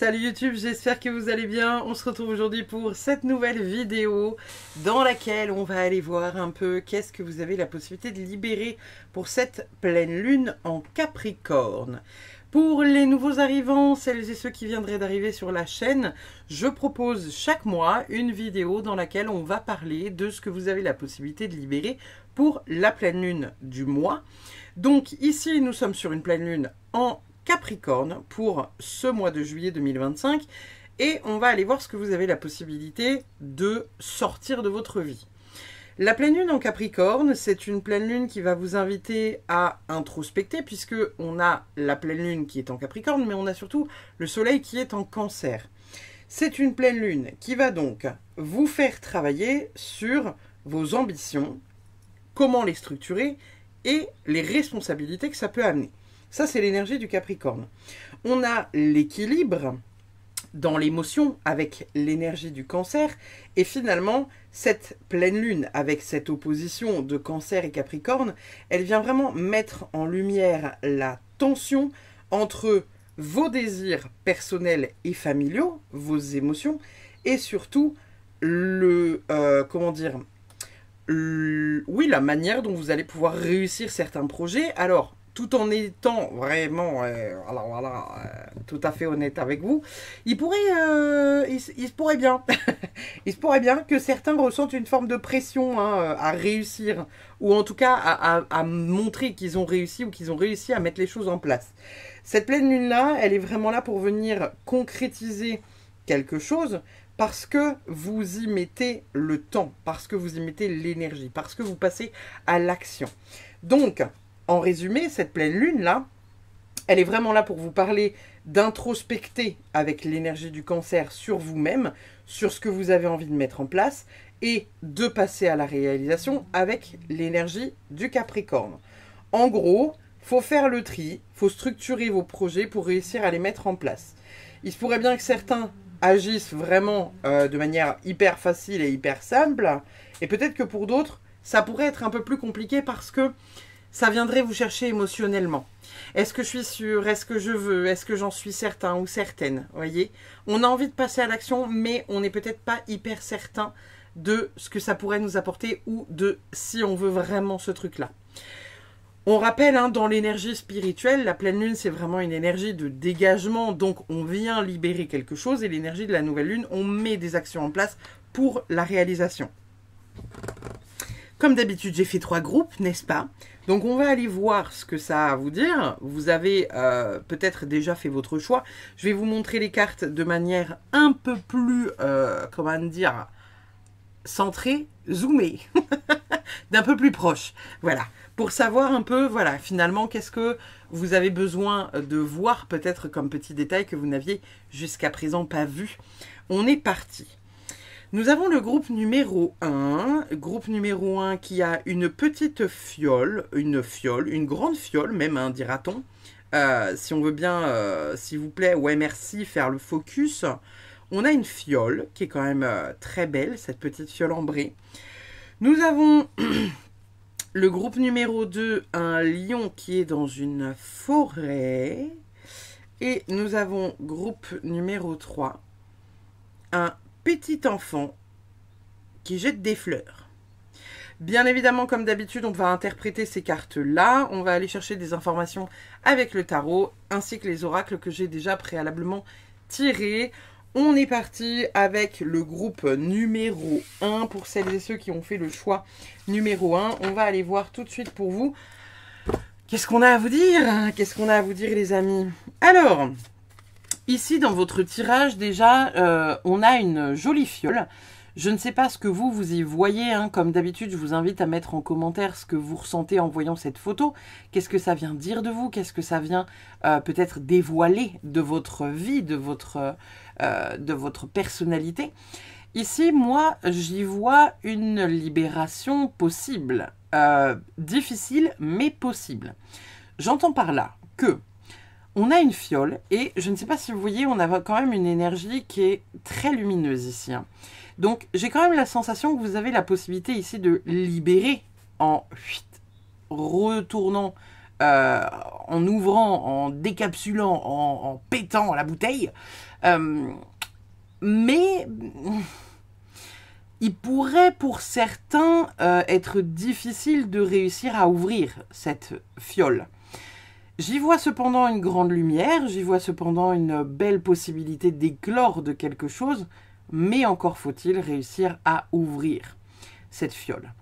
Salut YouTube, j'espère que vous allez bien. On se retrouve aujourd'hui pour cette nouvelle vidéo dans laquelle on va aller voir un peu qu'est-ce que vous avez la possibilité de libérer pour cette pleine lune en Capricorne. Pour les nouveaux arrivants, celles et ceux qui viendraient d'arriver sur la chaîne, je propose chaque mois une vidéo dans laquelle on va parler de ce que vous avez la possibilité de libérer pour la pleine lune du mois. Donc ici, nous sommes sur une pleine lune en Capricorne pour ce mois de juillet 2025 et on va aller voir ce que vous avez la possibilité de sortir de votre vie. La pleine lune en Capricorne, c'est une pleine lune qui va vous inviter à introspecter puisque on a la pleine lune qui est en Capricorne, mais on a surtout le soleil qui est en Cancer. C'est une pleine lune qui va donc vous faire travailler sur vos ambitions, comment les structurer et les responsabilités que ça peut amener. Ça, c'est l'énergie du Capricorne. On a l'équilibre dans l'émotion avec l'énergie du Cancer. Et finalement, cette pleine lune avec cette opposition de Cancer et Capricorne, elle vient vraiment mettre en lumière la tension entre vos désirs personnels et familiaux, vos émotions, et surtout la manière dont vous allez pouvoir réussir certains projets. Alors, tout en étant vraiment tout à fait honnête avec vous, il se pourrait bien il se pourrait bien que certains ressentent une forme de pression à réussir, ou en tout cas à montrer qu'ils ont réussi ou qu'ils ont réussi à mettre les choses en place. Cette pleine lune-là, elle est vraiment là pour venir concrétiser quelque chose parce que vous y mettez le temps, parce que vous y mettez l'énergie, parce que vous passez à l'action. Donc, en résumé, cette pleine lune-là, elle est vraiment là pour vous parler d'introspecter avec l'énergie du Cancer sur vous-même, sur ce que vous avez envie de mettre en place, et de passer à la réalisation avec l'énergie du Capricorne. En gros, il faut faire le tri, il faut structurer vos projets pour réussir à les mettre en place. Il se pourrait bien que certains agissent vraiment de manière hyper facile et hyper simple, et peut-être que pour d'autres, ça pourrait être un peu plus compliqué parce que ça viendrait vous chercher émotionnellement. Est-ce que je suis sûre? Est-ce que je veux? Est-ce que j'en suis certain ou certaine? Voyez, on a envie de passer à l'action, mais on n'est peut-être pas hyper certain de ce que ça pourrait nous apporter ou de si on veut vraiment ce truc-là. On rappelle, dans l'énergie spirituelle, la pleine lune, c'est vraiment une énergie de dégagement. Donc, on vient libérer quelque chose et l'énergie de la nouvelle lune, on met des actions en place pour la réalisation. Comme d'habitude, j'ai fait 3 groupes, n'est-ce pas? Donc, on va aller voir ce que ça a à vous dire. Vous avez peut-être déjà fait votre choix. Je vais vous montrer les cartes de manière un peu plus, centrée, zoomée, d'un peu plus proche. Voilà, pour savoir un peu, voilà, finalement, qu'est-ce que vous avez besoin de voir, peut-être comme petit détail que vous n'aviez jusqu'à présent pas vu. On est parti. Nous avons le groupe numéro 1, qui a une petite fiole, une grande fiole même, dira-t-on. Si on veut bien, s'il vous plaît, ouais merci, faire le focus. On a une fiole qui est quand même très belle, cette petite fiole ambrée. Nous avons le groupe numéro 2, un lion qui est dans une forêt. Et nous avons groupe numéro 3, un petit enfant qui jette des fleurs. Bien évidemment, comme d'habitude, on va interpréter ces cartes-là. On va aller chercher des informations avec le tarot, ainsi que les oracles que j'ai déjà préalablement tirés. On est parti avec le groupe numéro 1. Pour celles et ceux qui ont fait le choix numéro 1, on va aller voir tout de suite pour vous. Qu'est-ce qu'on a à vous dire? Qu'est-ce qu'on a à vous dire, les amis? Alors, ici, dans votre tirage, déjà, on a une jolie fiole. Je ne sais pas ce que vous y voyez. Comme d'habitude, je vous invite à mettre en commentaire ce que vous ressentez en voyant cette photo. Qu'est-ce que ça vient dire de vous? Qu'est-ce que ça vient peut-être dévoiler de votre vie, de votre personnalité? Ici, moi, j'y vois une libération possible. Difficile, mais possible. J'entends par là que on a une fiole et je ne sais pas si vous voyez, on a quand même une énergie qui est très lumineuse ici. Donc, j'ai quand même la sensation que vous avez la possibilité ici de libérer en retournant en ouvrant, en décapsulant, en pétant la bouteille. Mais il pourrait pour certains être difficile de réussir à ouvrir cette fiole. J'y vois cependant une grande lumière, j'y vois cependant une belle possibilité d'éclore de quelque chose, mais encore faut-il réussir à ouvrir cette fiole.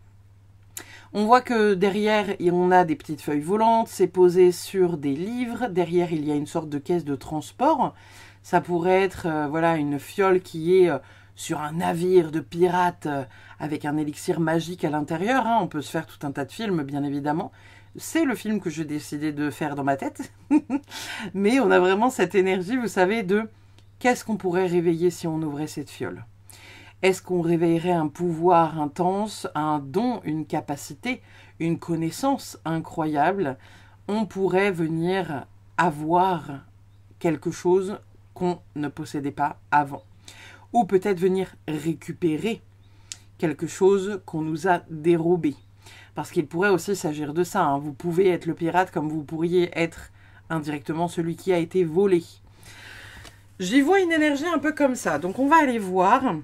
On voit que derrière, on a des petites feuilles volantes, c'est posé sur des livres. Derrière, il y a une sorte de caisse de transport. Ça pourrait être voilà, une fiole qui est sur un navire de pirates avec un élixir magique à l'intérieur. On peut se faire tout un tas de films, bien évidemment. C'est le film que j'ai décidé de faire dans ma tête. Mais on a vraiment cette énergie, vous savez, de qu'est-ce qu'on pourrait réveiller si on ouvrait cette fiole ? Est-ce qu'on réveillerait un pouvoir intense, un don, une capacité, une connaissance incroyable? On pourrait venir avoir quelque chose qu'on ne possédait pas avant. Ou peut-être venir récupérer quelque chose qu'on nous a dérobé. Parce qu'il pourrait aussi s'agir de ça. Vous pouvez être le pirate comme vous pourriez être indirectement celui qui a été volé. J'y vois une énergie un peu comme ça. Donc on va aller voir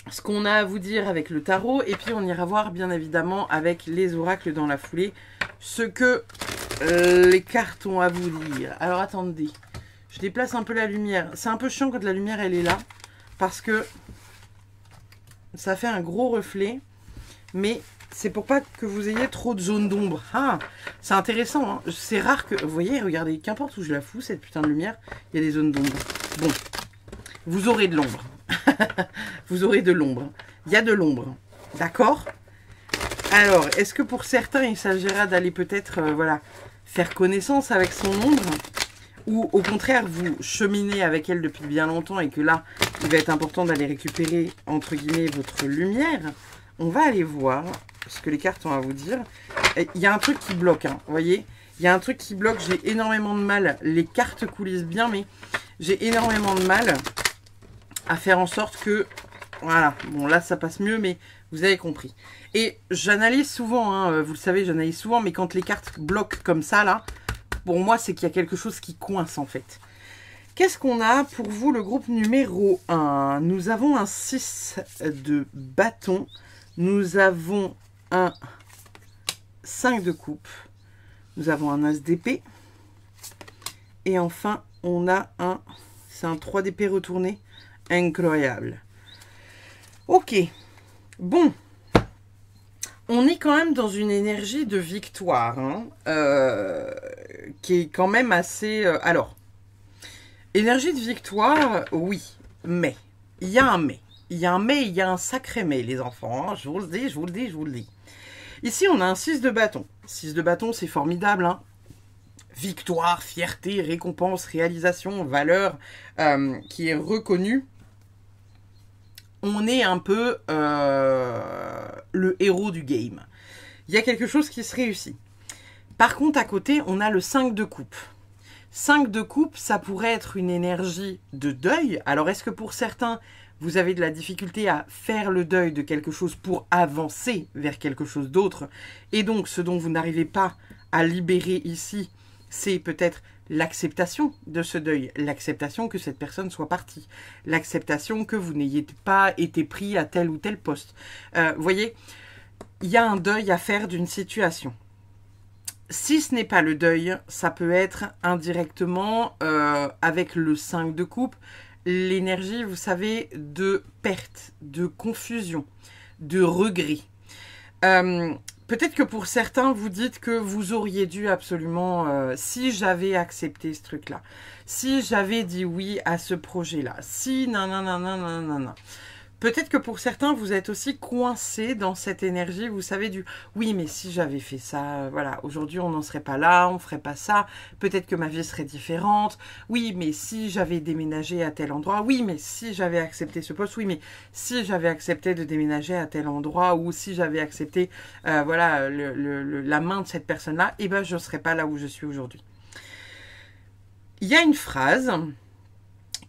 ce qu'on a à vous dire avec le tarot, et puis on ira voir bien évidemment avec les oracles dans la foulée ce que les cartes ont à vous dire. Alors attendez, je déplace un peu la lumière. C'est un peu chiant quand la lumière elle est là, parce que ça fait un gros reflet, mais c'est pour pas que vous ayez trop de zones d'ombre. Ah, c'est intéressant, hein. C'est rare que... Vous voyez, regardez, qu'importe où je la fous, cette putain de lumière, il y a des zones d'ombre. Bon, vous aurez de l'ombre. Vous aurez de l'ombre. Il y a de l'ombre. D'accord? Alors, est-ce que pour certains, il s'agira d'aller peut-être voilà, faire connaissance avec son ombre? Ou au contraire, vous cheminez avec elle depuis bien longtemps et que là, il va être important d'aller récupérer, entre guillemets, votre lumière? On va aller voir ce que les cartes ont à vous dire. Il y a un truc qui bloque, hein, vous voyez? Il y a un truc qui bloque, j'ai énormément de mal. Les cartes coulissent bien, mais j'ai énormément de mal à faire en sorte que... Voilà, bon là ça passe mieux, mais vous avez compris. Et j'analyse souvent, hein, vous le savez, j'analyse souvent, mais quand les cartes bloquent comme ça, là, pour moi, c'est qu'il y a quelque chose qui coince en fait. Qu'est-ce qu'on a pour vous, le groupe numéro 1? Nous avons un 6 de bâton. Nous avons un 5 de coupe. Nous avons un as d'épée. Et enfin, on a un... C'est un 3 d'épée retourné. Incroyable. Ok. Bon. On est quand même dans une énergie de victoire. Hein, qui est quand même assez... alors, énergie de victoire, oui. Mais. Il y a un mais. Il y a un mais, il y a un sacré mais, les enfants. Hein, je vous le dis, je vous le dis, je vous le dis. Ici, on a un 6 de bâton. 6 de bâton, c'est formidable. Hein. Victoire, fierté, récompense, réalisation, valeur qui est reconnue. On est un peu le héros du game. Il y a quelque chose qui se réussit. Par contre, à côté, on a le 5 de coupe. 5 de coupe, ça pourrait être une énergie de deuil. Alors, est-ce que pour certains, vous avez de la difficulté à faire le deuil de quelque chose pour avancer vers quelque chose d'autre? Et donc, ce dont vous n'arrivez pas à libérer ici, c'est peut-être l'acceptation de ce deuil, l'acceptation que cette personne soit partie, l'acceptation que vous n'ayez pas été pris à tel ou tel poste. Vous voyez, il y a un deuil à faire d'une situation. Si ce n'est pas le deuil, ça peut être indirectement, avec le 5 de coupe, l'énergie, vous savez, de perte, de confusion, de regret. Peut-être que pour certains, vous dites que vous auriez dû absolument, si j'avais accepté ce truc-là, si j'avais dit oui à ce projet-là, si nanana. Peut-être que pour certains, vous êtes aussi coincés dans cette énergie, vous savez, du oui, mais si j'avais fait ça, voilà, aujourd'hui on n'en serait pas là, on ne ferait pas ça, peut-être que ma vie serait différente, oui, mais si j'avais déménagé à tel endroit, oui, mais si j'avais accepté ce poste, oui, mais si j'avais accepté de déménager à tel endroit, ou si j'avais accepté, voilà, la main de cette personne-là, eh ben je ne serais pas là où je suis aujourd'hui. Il y a une phrase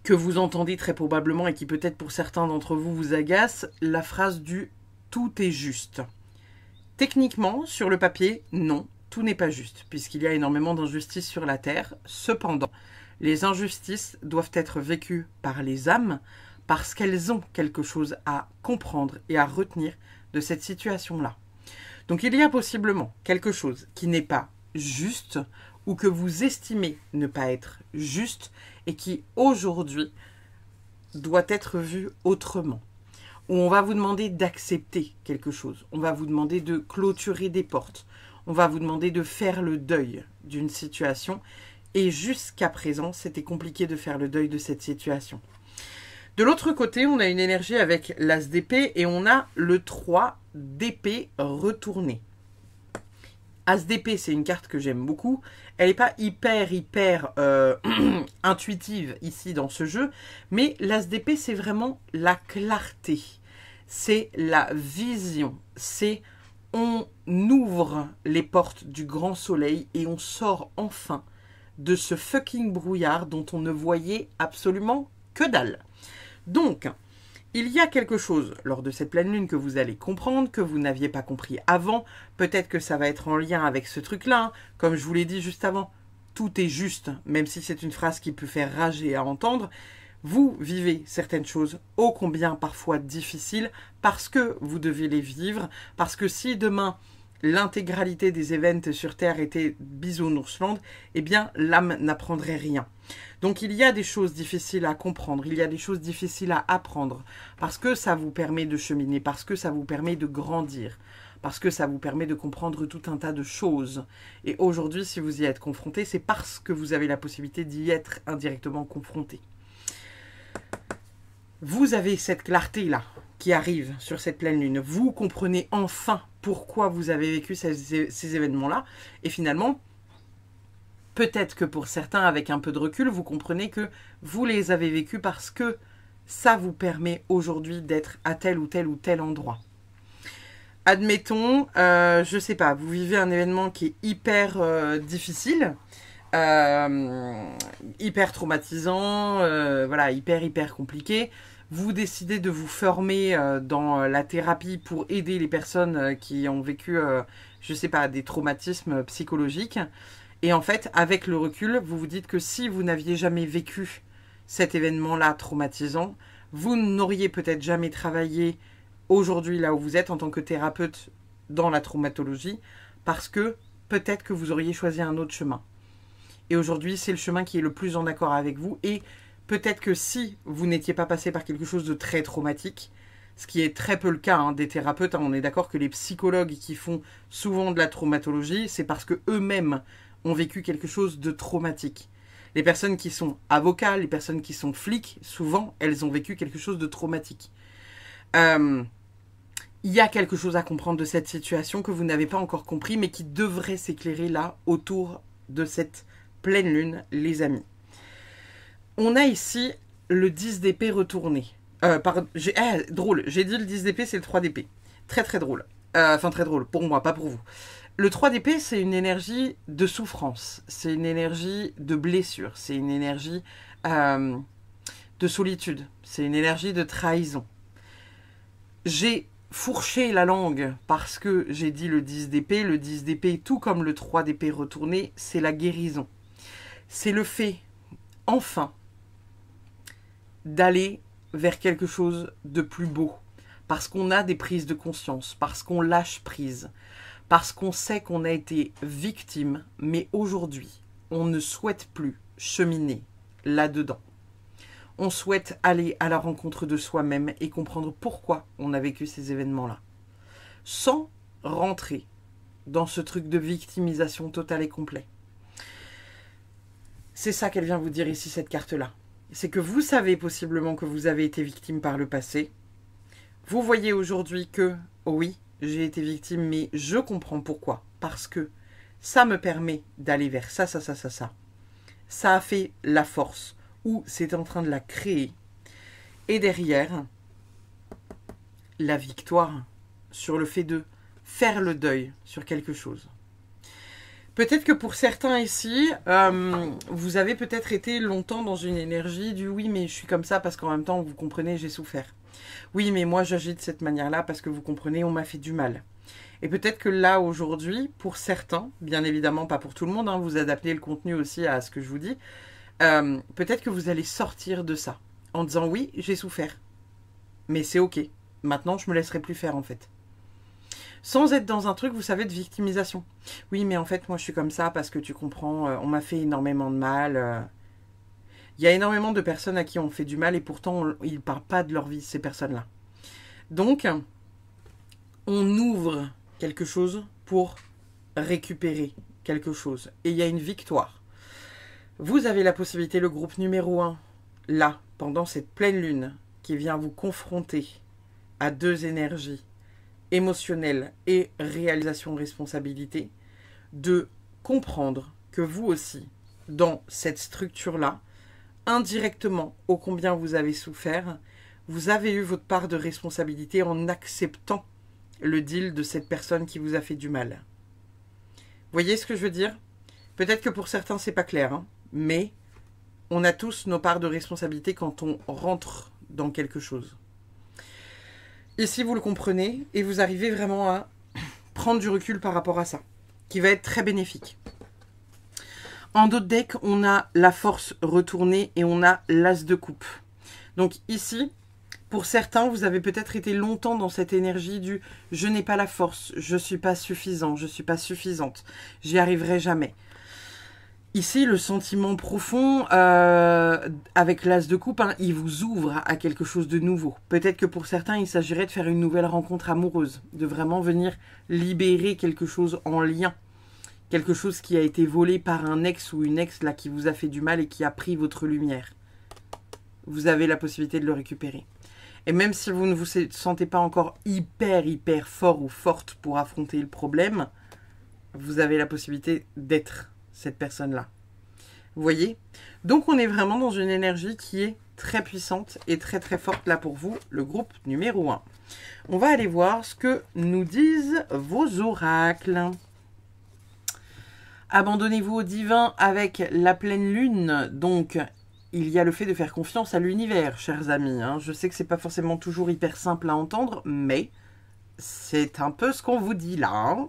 que vous entendez très probablement et qui peut-être pour certains d'entre vous vous agace, la phrase du « tout est juste ». Techniquement, sur le papier, non, tout n'est pas juste, puisqu'il y a énormément d'injustices sur la Terre. Cependant, les injustices doivent être vécues par les âmes, parce qu'elles ont quelque chose à comprendre et à retenir de cette situation-là. Donc il y a possiblement quelque chose qui n'est pas juste, ou que vous estimez ne pas être juste, et qui aujourd'hui doit être vu autrement. Où on va vous demander d'accepter quelque chose, on va vous demander de clôturer des portes, on va vous demander de faire le deuil d'une situation, et jusqu'à présent, c'était compliqué de faire le deuil de cette situation. De l'autre côté, on a une énergie avec l'as d'épée et on a le 3 d'épée retourné. As d'épée, c'est une carte que j'aime beaucoup. Elle n'est pas hyper intuitive ici dans ce jeu, mais l'as d'épée, c'est vraiment la clarté. C'est la vision. C'est on ouvre les portes du grand soleil et on sort enfin de ce fucking brouillard dont on ne voyait absolument que dalle. Donc, il y a quelque chose lors de cette pleine lune que vous allez comprendre, que vous n'aviez pas compris avant. Peut-être que ça va être en lien avec ce truc-là. Hein. Comme je vous l'ai dit juste avant, tout est juste, même si c'est une phrase qui peut faire rager à entendre. Vous vivez certaines choses ô combien parfois difficiles parce que vous devez les vivre. Parce que si demain, l'intégralité des événements sur Terre était Bisounours-Land, eh bien, l'âme n'apprendrait rien. Donc, il y a des choses difficiles à comprendre, il y a des choses difficiles à apprendre, parce que ça vous permet de cheminer, parce que ça vous permet de grandir, parce que ça vous permet de comprendre tout un tas de choses. Et aujourd'hui, si vous y êtes confronté, c'est parce que vous avez la possibilité d'y être indirectement confronté. Vous avez cette clarté-là qui arrive sur cette pleine lune. Vous comprenez enfin pourquoi vous avez vécu ces événements-là. Et finalement, peut-être que pour certains, avec un peu de recul, vous comprenez que vous les avez vécus parce que ça vous permet aujourd'hui d'être à tel ou tel endroit. Admettons, je sais pas, vous vivez un événement qui est hyper difficile, hyper traumatisant, voilà, hyper compliqué. Vous décidez de vous former dans la thérapie pour aider les personnes qui ont vécu, je sais pas, des traumatismes psychologiques. Et en fait, avec le recul, vous vous dites que si vous n'aviez jamais vécu cet événement-là traumatisant, vous n'auriez peut-être jamais travaillé aujourd'hui là où vous êtes en tant que thérapeute dans la traumatologie, parce que peut-être que vous auriez choisi un autre chemin. Et aujourd'hui, c'est le chemin qui est le plus en accord avec vous. Et peut-être que si vous n'étiez pas passé par quelque chose de très traumatique, ce qui est très peu le cas des thérapeutes, on est d'accord que les psychologues qui font souvent de la traumatologie, c'est parce que eux-mêmes ont vécu quelque chose de traumatique. Les personnes qui sont avocats, les personnes qui sont flics, souvent, elles ont vécu quelque chose de traumatique. Il y a quelque chose à comprendre de cette situation que vous n'avez pas encore compris, mais qui devrait s'éclairer là, autour de cette pleine lune, les amis. On a ici le 10 d'épée retourné. Drôle, j'ai dit le 10 d'épée, c'est le 3 d'épée. Très drôle. Enfin, très drôle, pour moi, pas pour vous. Le 3 d'épée, c'est une énergie de souffrance, c'est une énergie de blessure, c'est une énergie de solitude, c'est une énergie de trahison. J'ai fourché la langue parce que j'ai dit le 10 d'épée. Le 10 d'épée, tout comme le 3 d'épée retourné, c'est la guérison. C'est le fait, enfin, d'aller vers quelque chose de plus beau. Parce qu'on a des prises de conscience, parce qu'on lâche prise, parce qu'on sait qu'on a été victime, mais aujourd'hui, on ne souhaite plus cheminer là-dedans. On souhaite aller à la rencontre de soi-même et comprendre pourquoi on a vécu ces événements-là. Sans rentrer dans ce truc de victimisation totale et complet. C'est ça qu'elle vient vous dire ici, cette carte-là. C'est que vous savez possiblement que vous avez été victime par le passé. Vous voyez aujourd'hui que, oui, j'ai été victime, mais je comprends pourquoi. Parce que ça me permet d'aller vers ça. Ça a fait la force, ou c'est en train de la créer. Et derrière, la victoire sur le fait de faire le deuil sur quelque chose. Peut-être que pour certains ici, vous avez peut-être été longtemps dans une énergie du « oui, mais je suis comme ça parce qu'en même temps, vous comprenez, j'ai souffert ». Oui, mais moi, j'agis de cette manière-là parce que vous comprenez, on m'a fait du mal. Et peut-être que là, aujourd'hui, pour certains, bien évidemment pas pour tout le monde, hein, vous adaptez le contenu aussi à ce que je vous dis, peut-être que vous allez sortir de ça en disant oui, j'ai souffert, mais c'est ok. Maintenant, je me laisserai plus faire en fait. Sans être dans un truc, vous savez, de victimisation. Oui, mais en fait, moi, je suis comme ça parce que tu comprends, on m'a fait énormément de mal. Il y a énormément de personnes à qui on fait du mal et pourtant, ils ne parlent pas de leur vie, ces personnes-là. Donc, on ouvre quelque chose pour récupérer quelque chose. Et il y a une victoire. Vous avez la possibilité, le groupe numéro 1, là, pendant cette pleine lune, qui vient vous confronter à deux énergies, émotionnelle et réalisation responsabilité, de comprendre que vous aussi, dans cette structure-là, indirectement, ô combien vous avez souffert, vous avez eu votre part de responsabilité en acceptant le deal de cette personne qui vous a fait du mal. Vous voyez ce que je veux dire? Peut-être que pour certains, c'est pas clair, hein, mais on a tous nos parts de responsabilité quand on rentre dans quelque chose. Ici, vous le comprenez et vous arrivez vraiment à prendre du recul par rapport à ça, qui va être très bénéfique. En d'autres decks, on a la force retournée et on a l'as de coupe. Donc ici, pour certains, vous avez peut-être été longtemps dans cette énergie du « je n'ai pas la force, je ne suis pas suffisant, je ne suis pas suffisante, j'y arriverai jamais ». Ici, le sentiment profond, avec l'as de coupe, hein, il vous ouvre à quelque chose de nouveau. Peut-être que pour certains, il s'agirait de faire une nouvelle rencontre amoureuse, de vraiment venir libérer quelque chose en lien. Quelque chose qui a été volé par un ex ou une ex là, qui vous a fait du mal et qui a pris votre lumière. Vous avez la possibilité de le récupérer. Et même si vous ne vous sentez pas encore hyper fort ou forte pour affronter le problème, vous avez la possibilité d'être cette personne-là. Vous voyez? Donc on est vraiment dans une énergie qui est très puissante et très forte là pour vous, le groupe numéro 1. On va aller voir ce que nous disent vos oracles. Abandonnez-vous au divin avec la pleine lune. Donc il y a le fait de faire confiance à l'univers, chers amis. Hein. Je sais que c'est pas forcément toujours hyper simple à entendre, mais c'est un peu ce qu'on vous dit là. Hein.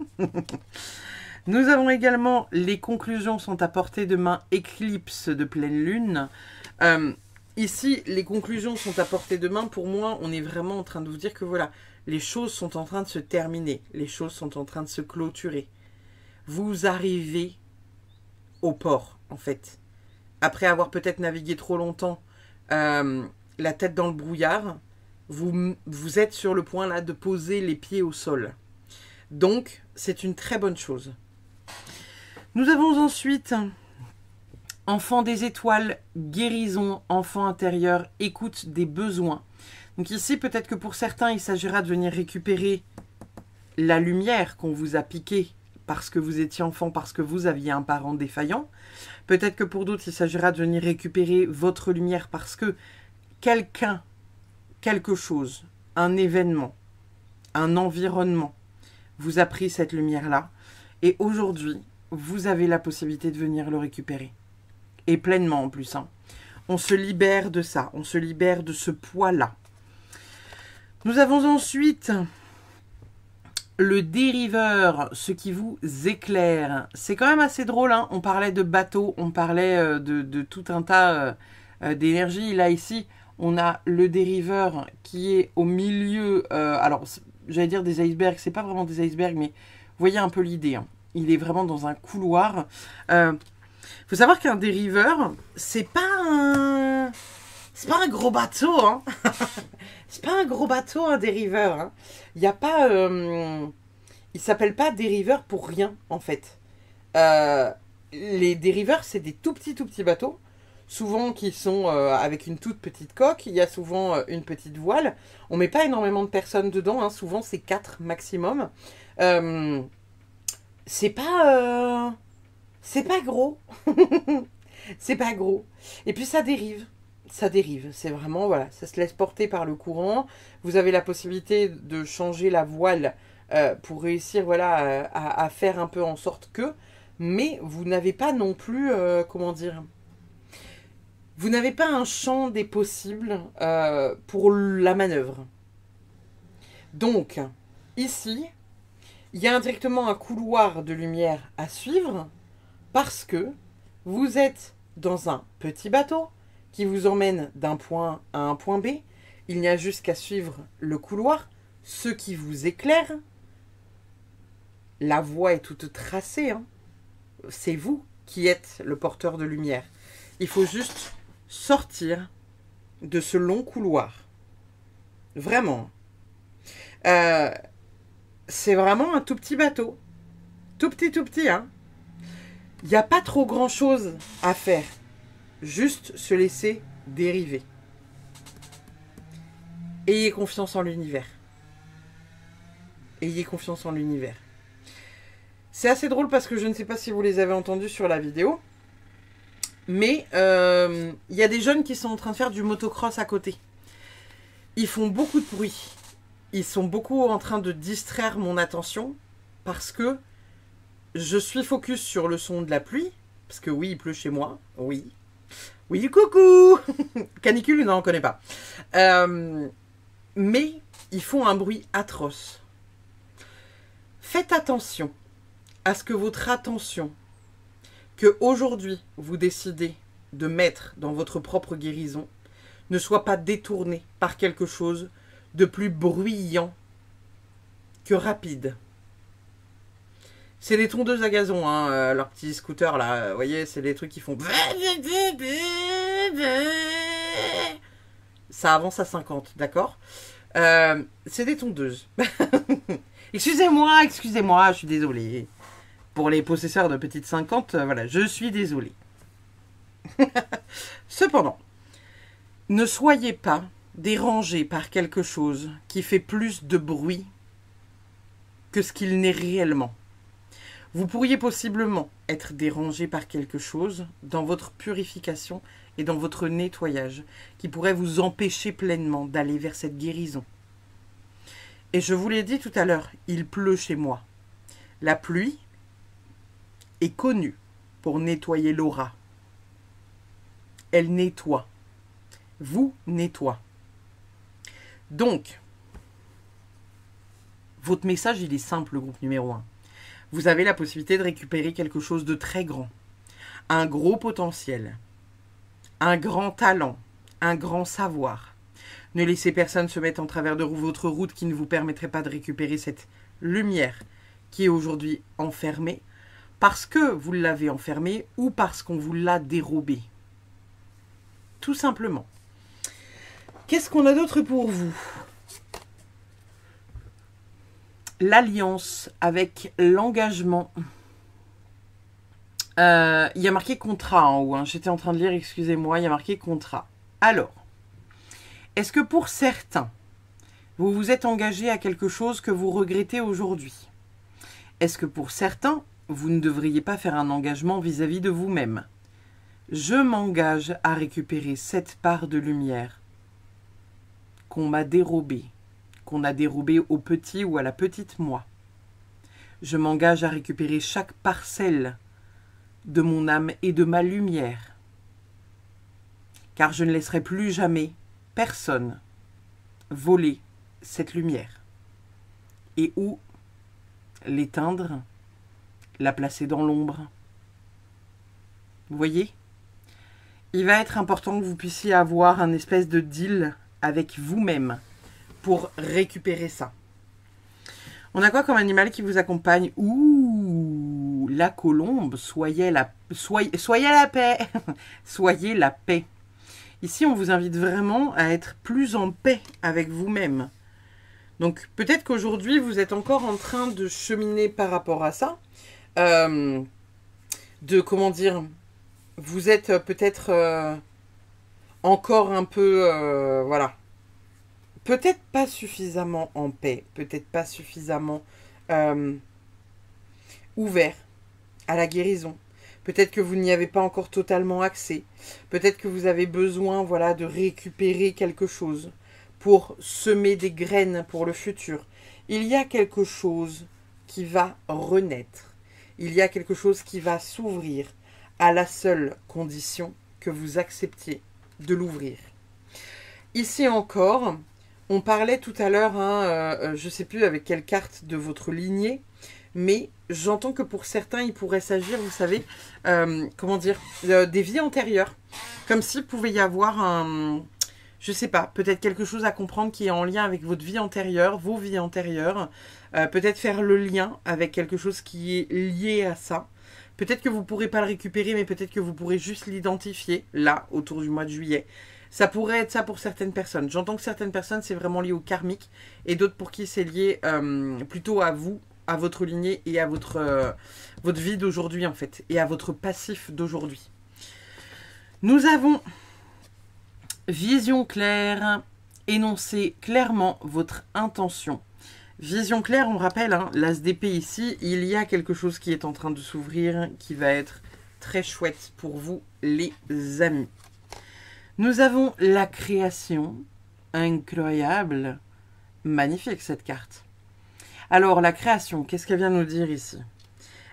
Nous avons également les conclusions sont à portée de main, éclipse de pleine lune. Ici, les conclusions sont à portée de main. Pour moi, on est vraiment en train de vous dire que voilà, les choses sont en train de se terminer. Les choses sont en train de se clôturer. Vous arrivez au port, en fait. Après avoir peut-être navigué trop longtemps, la tête dans le brouillard, vous êtes sur le point là de poser les pieds au sol. Donc, c'est une très bonne chose. Nous avons ensuite enfant des étoiles, guérison, enfant intérieur, écoute des besoins. Donc ici, peut-être que pour certains, il s'agira de venir récupérer la lumière qu'on vous a piquée parce que vous étiez enfant, parce que vous aviez un parent défaillant. Peut-être que pour d'autres, il s'agira de venir récupérer votre lumière parce que quelqu'un, quelque chose, un événement, un environnement vous a pris cette lumière-là. Et aujourd'hui, vous avez la possibilité de venir le récupérer. Et pleinement en plus. Hein. On se libère de ça. On se libère de ce poids-là. Nous avons ensuite le dériveur, ce qui vous éclaire. C'est quand même assez drôle. Hein. On parlait de bateau, on parlait de tout un tas d'énergie. Là, ici, on a le dériveur qui est au milieu... alors, j'allais dire des icebergs. C'est pas vraiment des icebergs, mais vous voyez un peu l'idée. Hein. Il est vraiment dans un couloir. Faut savoir qu'un dériveur, c'est pas un gros bateau, hein. C'est pas un gros bateau, un dériveur. Hein. Il y a pas, il s'appelle pas dériveur pour rien, en fait. Les dériveurs, c'est des tout petits bateaux, souvent qui sont avec une toute petite coque. Il y a souvent une petite voile. On met pas énormément de personnes dedans. Hein. Souvent, c'est 4 maximum. C'est pas gros. C'est pas gros. Et puis ça dérive. Ça dérive. C'est vraiment, voilà, ça se laisse porter par le courant. Vous avez la possibilité de changer la voile pour réussir, voilà, à faire un peu en sorte que... Mais vous n'avez pas non plus, comment dire... Vous n'avez pas un champ des possibles pour la manœuvre. Donc, ici... Il y a indirectement un couloir de lumière à suivre parce que vous êtes dans un petit bateau qui vous emmène d'un point A à un point B. Il n'y a juste qu'à suivre le couloir, ce qui vous éclaire. La voie est toute tracée, hein. C'est vous qui êtes le porteur de lumière. Il faut juste sortir de ce long couloir. Vraiment. C'est vraiment un tout petit bateau. Tout petit, hein. Il n'y a pas trop grand chose à faire. Juste se laisser dériver. Ayez confiance en l'univers. Ayez confiance en l'univers. C'est assez drôle parce que je ne sais pas si vous les avez entendus sur la vidéo. Mais y a des jeunes qui sont en train de faire du motocross à côté. Ils font beaucoup de bruit. Ils sont beaucoup en train de distraire mon attention. Parce que je suis focus sur le son de la pluie. Parce que oui, il pleut chez moi. Oui. Oui, coucou. Canicule, non, on ne connaît pas. Mais ils font un bruit atroce. Faites attention à ce que votre attention, que aujourd'hui vous décidez de mettre dans votre propre guérison, ne soit pas détournée par quelque chose de plus bruyant que rapide. C'est des tondeuses à gazon, hein, leurs petits scooters là, vous voyez, c'est des trucs qui font... Ça avance à 50, d'accord? C'est des tondeuses. Excusez-moi, je suis désolée. Pour les possesseurs de petites 50, voilà, je suis désolée. Cependant, ne soyez pas dérangés par quelque chose qui fait plus de bruit que ce qu'il n'est réellement. Vous pourriez possiblement être dérangé par quelque chose dans votre purification et dans votre nettoyage qui pourrait vous empêcher pleinement d'aller vers cette guérison. Et je vous l'ai dit tout à l'heure, il pleut chez moi. La pluie est connue pour nettoyer l'aura. Elle nettoie. Vous nettoie. Donc, votre message, il est simple, le groupe numéro 1. Vous avez la possibilité de récupérer quelque chose de très grand. Un gros potentiel. Un grand talent. Un grand savoir. Ne laissez personne se mettre en travers de votre route qui ne vous permettrait pas de récupérer cette lumière qui est aujourd'hui enfermée parce que vous l'avez enfermée ou parce qu'on vous l'a dérobée. Tout simplement. Qu'est-ce qu'on a d'autre pour vous? L'alliance avec l'engagement. Il y a marqué contrat en haut. Hein. J'étais en train de lire, excusez-moi, il y a marqué contrat. Alors, est-ce que pour certains, vous vous êtes engagé à quelque chose que vous regrettez aujourd'hui? Est-ce que pour certains, vous ne devriez pas faire un engagement vis-à-vis de vous-même? Je m'engage à récupérer cette part de lumière qu'on m'a dérobée, qu'on a dérobée au petit ou à la petite moi. Je m'engage à récupérer chaque parcelle de mon âme et de ma lumière, car je ne laisserai plus jamais personne voler cette lumière et ou l'éteindre, la placer dans l'ombre. Vous voyez? Il va être important que vous puissiez avoir un espèce de deal avec vous-même pour récupérer ça. On a quoi comme animal qui vous accompagne? Ouh, la colombe, soyez la paix. Soyez la paix. Ici, on vous invite vraiment à être plus en paix avec vous-même. Donc, peut-être qu'aujourd'hui, vous êtes encore en train de cheminer par rapport à ça. Comment dire, vous êtes peut-être encore un peu, voilà. Peut-être pas suffisamment en paix, peut-être pas suffisamment ouvert à la guérison. Peut-être que vous n'y avez pas encore totalement accès. Peut-être que vous avez besoin, voilà, de récupérer quelque chose pour semer des graines pour le futur. Il y a quelque chose qui va renaître. Il y a quelque chose qui va s'ouvrir à la seule condition que vous acceptiez de l'ouvrir. Ici encore, On parlait tout à l'heure, hein, je ne sais plus avec quelle carte de votre lignée, mais j'entends que pour certains, il pourrait s'agir, vous savez, comment dire, des vies antérieures. Comme s'il pouvait y avoir un, je sais pas, peut-être quelque chose à comprendre qui est en lien avec votre vie antérieure, vos vies antérieures. Peut-être faire le lien avec quelque chose qui est lié à ça. Peut-être que vous ne pourrez pas le récupérer, mais peut-être que vous pourrez juste l'identifier, là, autour du mois de juillet. Ça pourrait être ça pour certaines personnes. J'entends que certaines personnes, c'est vraiment lié au karmique, et d'autres pour qui c'est lié plutôt à vous, à votre lignée et à votre vie d'aujourd'hui, en fait, et à votre passif d'aujourd'hui. Nous avons vision claire, énoncez clairement votre intention. Vision claire, on rappelle, hein, l'as d'épée ici, il y a quelque chose qui est en train de s'ouvrir, qui va être très chouette pour vous, les amis. Nous avons la création, incroyable, magnifique cette carte. Alors, la création, qu'est-ce qu'elle vient nous dire ici?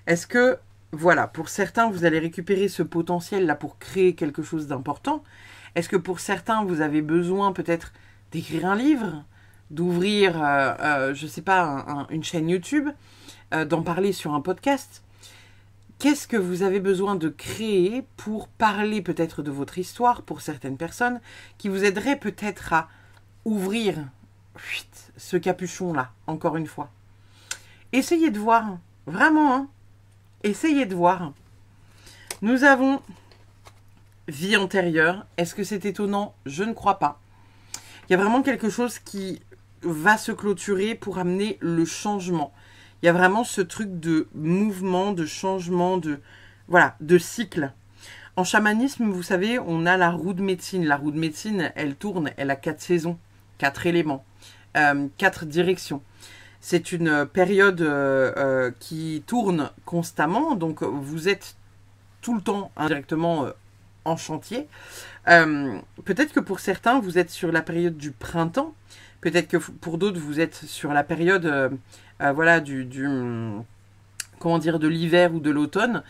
Est-ce que, voilà, pour certains, vous allez récupérer ce potentiel-là pour créer quelque chose d'important? Est-ce que pour certains, vous avez besoin peut-être d'écrire un livre, d'ouvrir, je ne sais pas, une chaîne YouTube, d'en parler sur un podcast? Qu'est-ce que vous avez besoin de créer pour parler peut-être de votre histoire pour certaines personnes qui vous aideraient peut-être à ouvrir ce capuchon-là, encore une fois? Essayez de voir, vraiment, hein, essayez de voir. Nous avons vie antérieure. Est-ce que c'est étonnant? Je ne crois pas. Il y a vraiment quelque chose qui va se clôturer pour amener le changement. Il y a vraiment ce truc de mouvement, de changement, voilà, de cycle. En chamanisme, vous savez, on a la roue de médecine. La roue de médecine, elle tourne, elle a 4 saisons, 4 éléments, 4 directions. C'est une période qui tourne constamment, donc vous êtes tout le temps indirectement en chantier. Peut-être que pour certains, vous êtes sur la période du printemps. Peut-être que pour d'autres, vous êtes sur la période voilà, comment dire, de l'hiver ou de l'automne.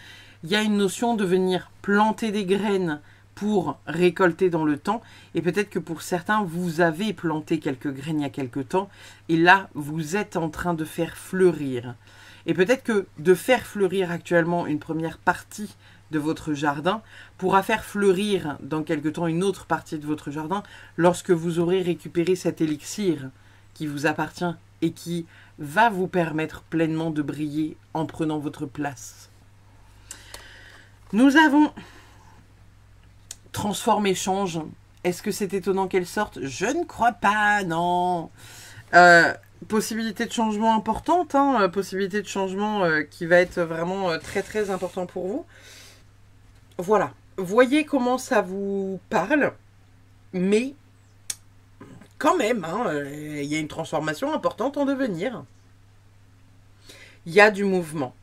Il y a une notion de venir planter des graines pour récolter dans le temps. Et peut-être que pour certains, vous avez planté quelques graines il y a quelques temps. Et là, vous êtes en train de faire fleurir. Et peut-être que de faire fleurir actuellement une première partie de votre jardin pourra faire fleurir dans quelque temps une autre partie de votre jardin lorsque vous aurez récupéré cet élixir qui vous appartient et qui va vous permettre pleinement de briller en prenant votre place. Nous avons transformer change. Est-ce que c'est étonnant qu'elle sorte? Je ne crois pas, non. Possibilité de changement importante, hein, possibilité de changement qui va être vraiment très très important pour vous. Voilà, voyez comment ça vous parle, mais quand même, hein, il y a une transformation importante en devenir. Il y a du mouvement.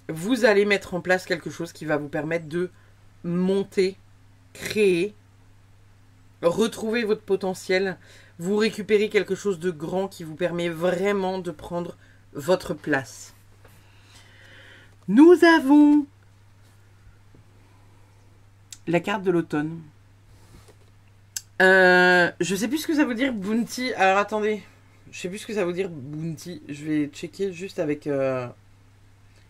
Vous allez mettre en place quelque chose qui va vous permettre de monter, créer, retrouver votre potentiel, vous récupérer quelque chose de grand qui vous permet vraiment de prendre votre place. Nous avons la carte de l'automne. Je sais plus ce que ça veut dire Bounty. Alors attendez, je sais plus ce que ça veut dire Bounty. Je vais checker juste avec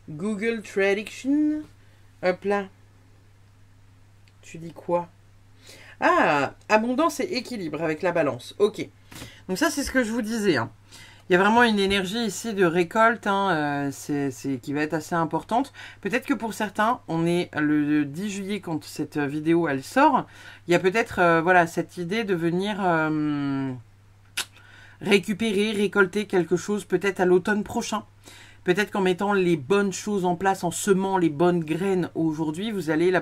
Google Traduction. Hop là. Tu dis quoi? Ah, abondance et équilibre avec la balance. Ok. Donc ça, c'est ce que je vous disais. Hein. Il y a vraiment une énergie ici de récolte hein, qui va être assez importante. Peut-être que pour certains, on est le 10 juillet quand cette vidéo elle sort. Il y a peut-être voilà, cette idée de venir récupérer, récolter quelque chose peut-être à l'automne prochain. Peut-être qu'en mettant les bonnes choses en place, en semant les bonnes graines aujourd'hui, vous allez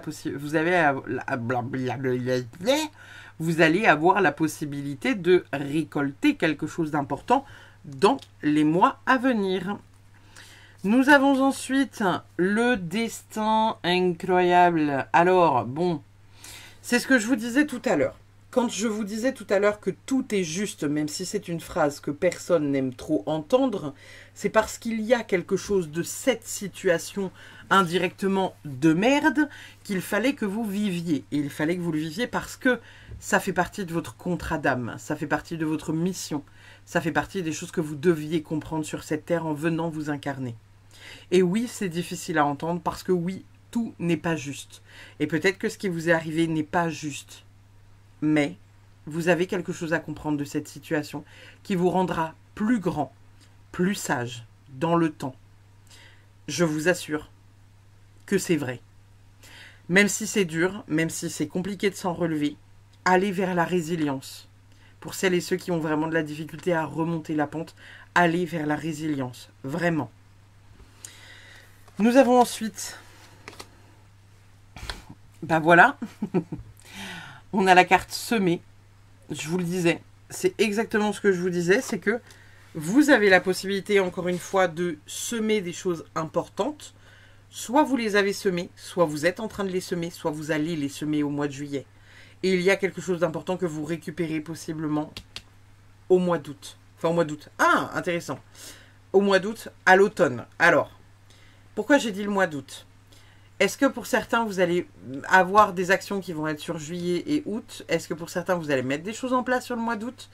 avoir la possibilité de récolter quelque chose d'important dans les mois à venir. Nous avons ensuite le destin incroyable. Alors, bon, c'est ce que je vous disais tout à l'heure. Quand je vous disais tout à l'heure que tout est juste, même si c'est une phrase que personne n'aime trop entendre, c'est parce qu'il y a quelque chose de cette situation indirectement de merde qu'il fallait que vous viviez. Et il fallait que vous le viviez parce que ça fait partie de votre contrat d'âme, ça fait partie de votre mission, ça fait partie des choses que vous deviez comprendre sur cette terre en venant vous incarner. Et oui, c'est difficile à entendre parce que oui, tout n'est pas juste. Et peut-être que ce qui vous est arrivé n'est pas juste. Mais vous avez quelque chose à comprendre de cette situation qui vous rendra plus grand, plus sage dans le temps. Je vous assure que c'est vrai. Même si c'est dur, même si c'est compliqué de s'en relever, allez vers la résilience. Pour celles et ceux qui ont vraiment de la difficulté à remonter la pente, allez vers la résilience. Vraiment. Nous avons ensuite... Ben voilà. On a la carte semée. Je vous le disais. C'est exactement ce que je vous disais. C'est que vous avez la possibilité, encore une fois, de semer des choses importantes. Soit vous les avez semées, soit vous êtes en train de les semer, soit vous allez les semer au mois de juillet. Et il y a quelque chose d'important que vous récupérez possiblement au mois d'août. Enfin, au mois d'août. Ah, intéressant. Au mois d'août, à l'automne. Alors, pourquoi j'ai dit le mois d'août? Est-ce que pour certains, vous allez avoir des actions qui vont être sur juillet et août? Est-ce que pour certains, vous allez mettre des choses en place sur le mois d'août?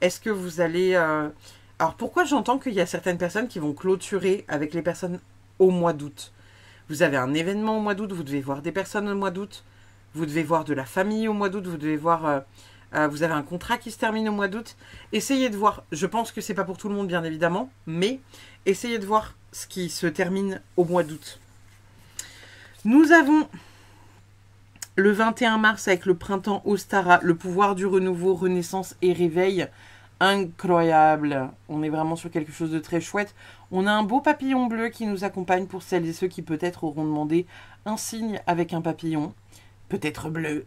Est-ce que vous allez... Alors, pourquoi j'entends qu'il y a certaines personnes qui vont clôturer avec les personnes au mois d'août? Vous avez un événement au mois d'août, vous devez voir des personnes au mois d'août, vous devez voir de la famille au mois d'août, vous devez voir... vous avez un contrat qui se termine au mois d'août. Essayez de voir, je pense que c'est pas pour tout le monde bien évidemment, mais essayez de voir ce qui se termine au mois d'août. Nous avons le 21 mars avec le printemps Ostara, le pouvoir du renouveau, renaissance et réveil. Incroyable. On est vraiment sur quelque chose de très chouette. On a un beau papillon bleu qui nous accompagne pour celles et ceux qui peut-être auront demandé un signe avec un papillon, peut-être bleu.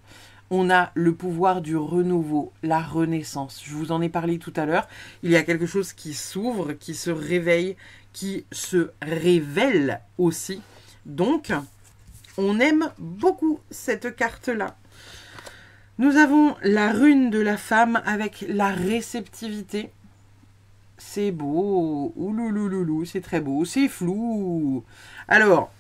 On a le pouvoir du renouveau, la renaissance. Je vous en ai parlé tout à l'heure. Il y a quelque chose qui s'ouvre, qui se réveille, qui se révèle aussi. Donc, on aime beaucoup cette carte-là. Nous avons la rune de la femme avec la réceptivité. C'est beau. Ouloulouloulou, c'est très beau. C'est flou. Alors,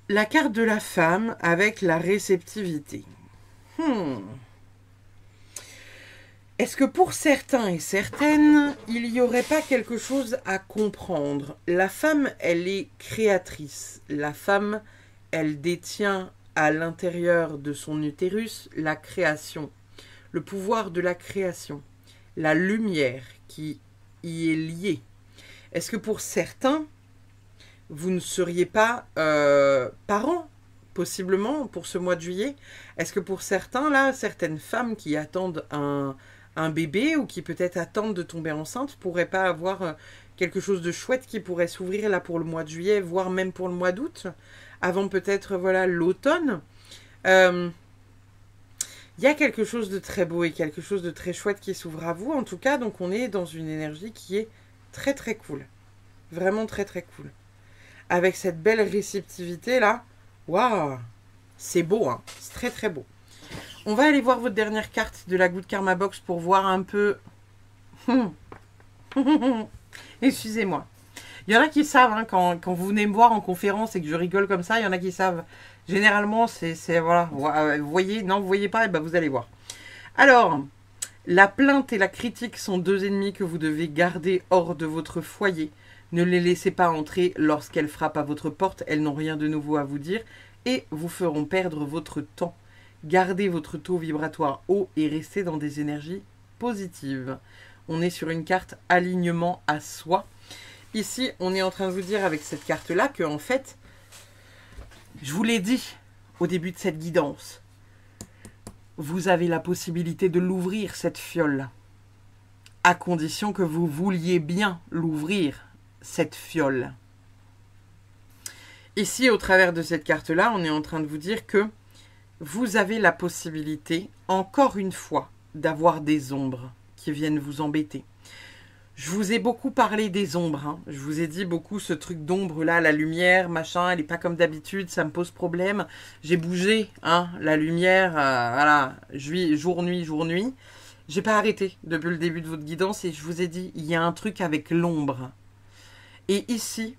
la carte de la femme avec la réceptivité. Est-ce que pour certains et certaines, il n'y aurait pas quelque chose à comprendre? La femme, elle est créatrice. La femme, elle détient à l'intérieur de son utérus la création, le pouvoir de la création, la lumière qui y est liée. Est-ce que pour certains, vous ne seriez pas parents, possiblement, pour ce mois de juillet? Est-ce que pour certains, là, certaines femmes qui attendent un bébé ou qui peut-être attendent de tomber enceinte pourraient pas avoir quelque chose de chouette qui pourrait s'ouvrir là pour le mois de juillet, voire même pour le mois d'août, avant peut-être voilà l'automne? Il y a quelque chose de très beau et quelque chose de très chouette qui s'ouvre à vous en tout cas, donc on est dans une énergie qui est très très cool, vraiment très très cool, avec cette belle réceptivité là. Waouh, c'est beau, hein, c'est très très beau. On va aller voir votre dernière carte de la Good Karma Box pour voir un peu. Excusez-moi. Il y en a qui savent, hein, quand vous venez me voir en conférence et que je rigole comme ça, il y en a qui savent. Généralement, c'est voilà. Vous voyez, non, vous voyez pas, et ben vous allez voir. Alors, la plainte et la critique sont deux ennemis que vous devez garder hors de votre foyer. Ne les laissez pas entrer lorsqu'elles frappent à votre porte. Elles n'ont rien de nouveau à vous dire et vous feront perdre votre temps. Gardez votre taux vibratoire haut et restez dans des énergies positives. On est sur une carte alignement à soi. Ici, on est en train de vous dire avec cette carte-là que, en fait, je vous l'ai dit au début de cette guidance, vous avez la possibilité de l'ouvrir, cette fiole, à condition que vous vouliez bien l'ouvrir, cette fiole. Ici, au travers de cette carte-là, on est en train de vous dire que vous avez la possibilité, encore une fois, d'avoir des ombres qui viennent vous embêter. Je vous ai beaucoup parlé des ombres, hein. Je vous ai dit beaucoup ce truc d'ombre là, la lumière, machin, elle n'est pas comme d'habitude, ça me pose problème. J'ai bougé, hein, la lumière, voilà, jour-nuit, jour-nuit. J'ai pas arrêté depuis le début de votre guidance et je vous ai dit, il y a un truc avec l'ombre. Et ici,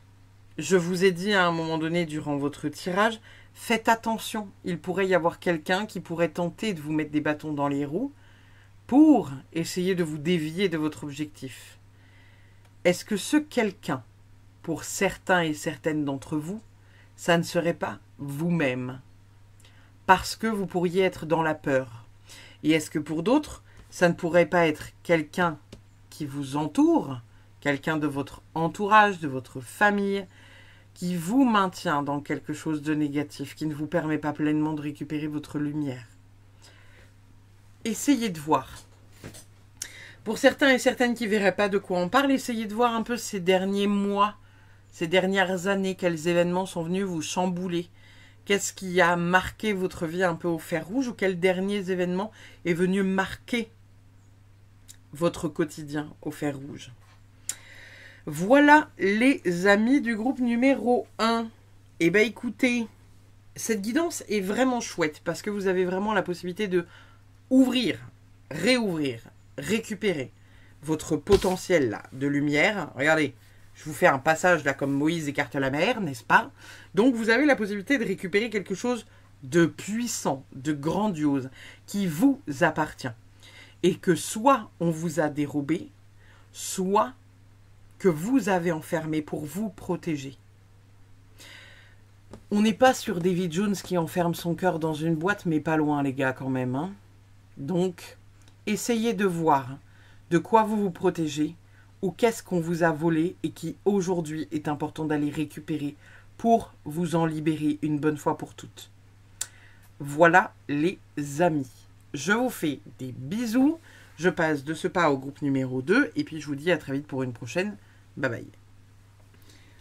Je vous ai dit à un moment donné durant votre tirage, faites attention. Il pourrait y avoir quelqu'un qui pourrait tenter de vous mettre des bâtons dans les roues pour essayer de vous dévier de votre objectif. Est-ce que ce quelqu'un, pour certains et certaines d'entre vous, ça ne serait pas vous-même? Parce que vous pourriez être dans la peur. Et est-ce que pour d'autres, ça ne pourrait pas être quelqu'un qui vous entoure, quelqu'un de votre entourage, de votre famille, qui vous maintient dans quelque chose de négatif, qui ne vous permet pas pleinement de récupérer votre lumière? Essayez de voir. Pour certains et certaines qui ne verraient pas de quoi on parle, essayez de voir un peu ces derniers mois, ces dernières années, quels événements sont venus vous chambouler. Qu'est-ce qui a marqué votre vie un peu au fer rouge, ou quels derniers événements est venu marquer votre quotidien au fer rouge? Voilà les amis du groupe numéro 1. Eh bien écoutez, cette guidance est vraiment chouette parce que vous avez vraiment la possibilité de ouvrir, réouvrir, récupérer votre potentiel là, de lumière. Regardez, je vous fais un passage là comme Moïse écarte la mer, n'est-ce pas? Donc vous avez la possibilité de récupérer quelque chose de puissant, de grandiose, qui vous appartient. Et que soit on vous a dérobé, soit que vous avez enfermé pour vous protéger. On n'est pas sur David Jones qui enferme son cœur dans une boîte, mais pas loin les gars quand même. Hein. Donc, essayez de voir de quoi vous vous protégez ou qu'est-ce qu'on vous a volé et qui aujourd'hui est important d'aller récupérer pour vous en libérer une bonne fois pour toutes. Voilà les amis. Je vous fais des bisous. Je passe de ce pas au groupe numéro 2 et puis je vous dis à très vite pour une prochaine. Bye bye.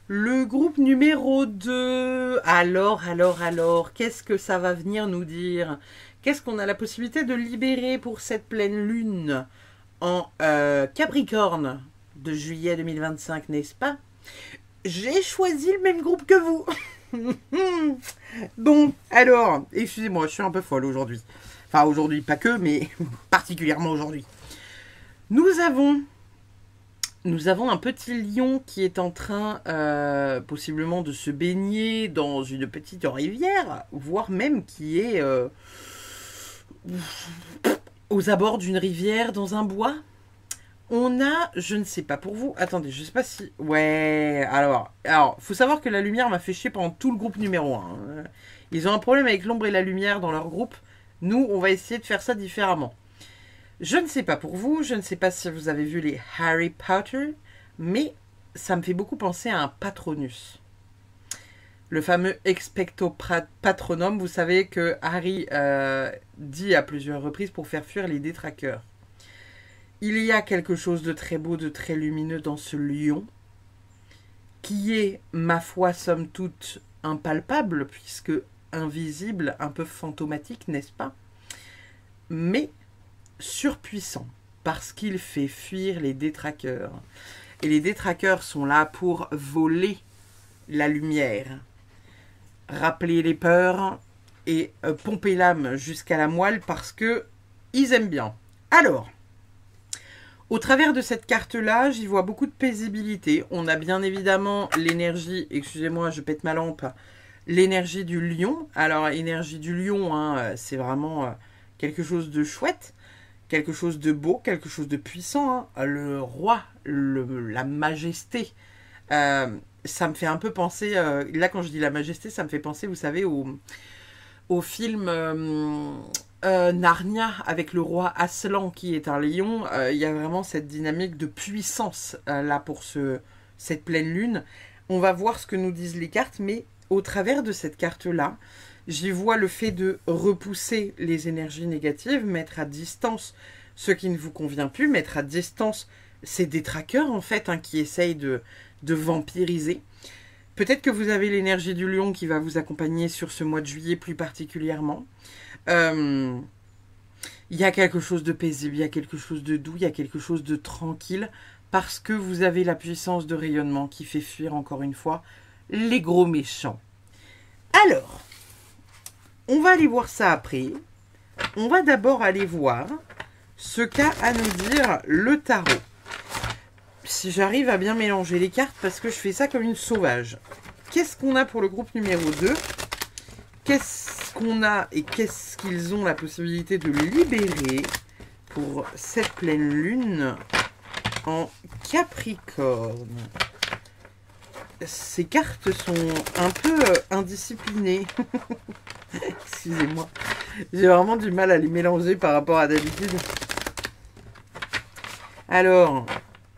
Le groupe numéro 2. Alors, qu'est-ce que ça va venir nous dire? Qu'est-ce qu'on a la possibilité de libérer pour cette pleine lune en Capricorne de juillet 2025, n'est-ce pas? J'ai choisi le même groupe que vous. Bon, alors, excusez-moi, je suis un peu folle aujourd'hui. Enfin, aujourd'hui, pas que, mais particulièrement aujourd'hui. Nous avons un petit lion qui est en train possiblement de se baigner dans une petite rivière, voire même qui est aux abords d'une rivière dans un bois. On a, je ne sais pas pour vous, attendez, je ne sais pas si... Ouais, alors, faut savoir que la lumière m'a fait chier pendant tout le groupe numéro 1. Ils ont un problème avec l'ombre et la lumière dans leur groupe. Nous, on va essayer de faire ça différemment. Je ne sais pas pour vous, je ne sais pas si vous avez vu les Harry Potter, mais ça me fait beaucoup penser à un Patronus. Le fameux Expecto Patronum, vous savez que Harry dit à plusieurs reprises pour faire fuir les détraqueurs. Il y a quelque chose de très beau, de très lumineux dans ce lion, qui est, ma foi, somme toute, impalpable, puisque invisible, un peu fantomatique, n'est-ce pas? Mais surpuissant, parce qu'il fait fuir les détraqueurs. Et les détraqueurs sont là pour voler la lumière, rappeler les peurs et pomper l'âme jusqu'à la moelle, parce que ils aiment bien. Alors, au travers de cette carte-là, j'y vois beaucoup de paisibilité. On a bien évidemment l'énergie, excusez-moi, je pète ma lampe, l'énergie du lion. Alors, énergie du lion, hein, c'est vraiment quelque chose de chouette, quelque chose de beau, quelque chose de puissant. Hein. Le roi, la majesté, ça me fait un peu penser, là quand je dis la majesté, ça me fait penser, vous savez, au film... Narnia avec le roi Aslan qui est un lion, il y a vraiment cette dynamique de puissance là pour cette pleine lune. On va voir ce que nous disent les cartes, mais au travers de cette carte là, j'y vois le fait de repousser les énergies négatives, mettre à distance ce qui ne vous convient plus, mettre à distance ces détraqueurs en fait qui essayent de vampiriser. Peut-être que vous avez l'énergie du lion qui va vous accompagner sur ce mois de juillet plus particulièrement. Il y a quelque chose de paisible, il y a quelque chose de doux, il y a quelque chose de tranquille, parce que vous avez la puissance de rayonnement qui fait fuir encore une fois les gros méchants. Alors, on va aller voir ça après. On va d'abord aller voir ce qu'a à nous dire le tarot. si j'arrive à bien mélanger les cartes parce que je fais ça comme une sauvage. Qu'est-ce qu'on a pour le groupe numéro 2? Qu'est-ce qu'on a et qu'est-ce qu'ils ont la possibilité de libérer pour cette pleine lune en Capricorne? Ces cartes sont un peu indisciplinées. Excusez-moi. J'ai vraiment du mal à les mélanger par rapport à d'habitude. Alors,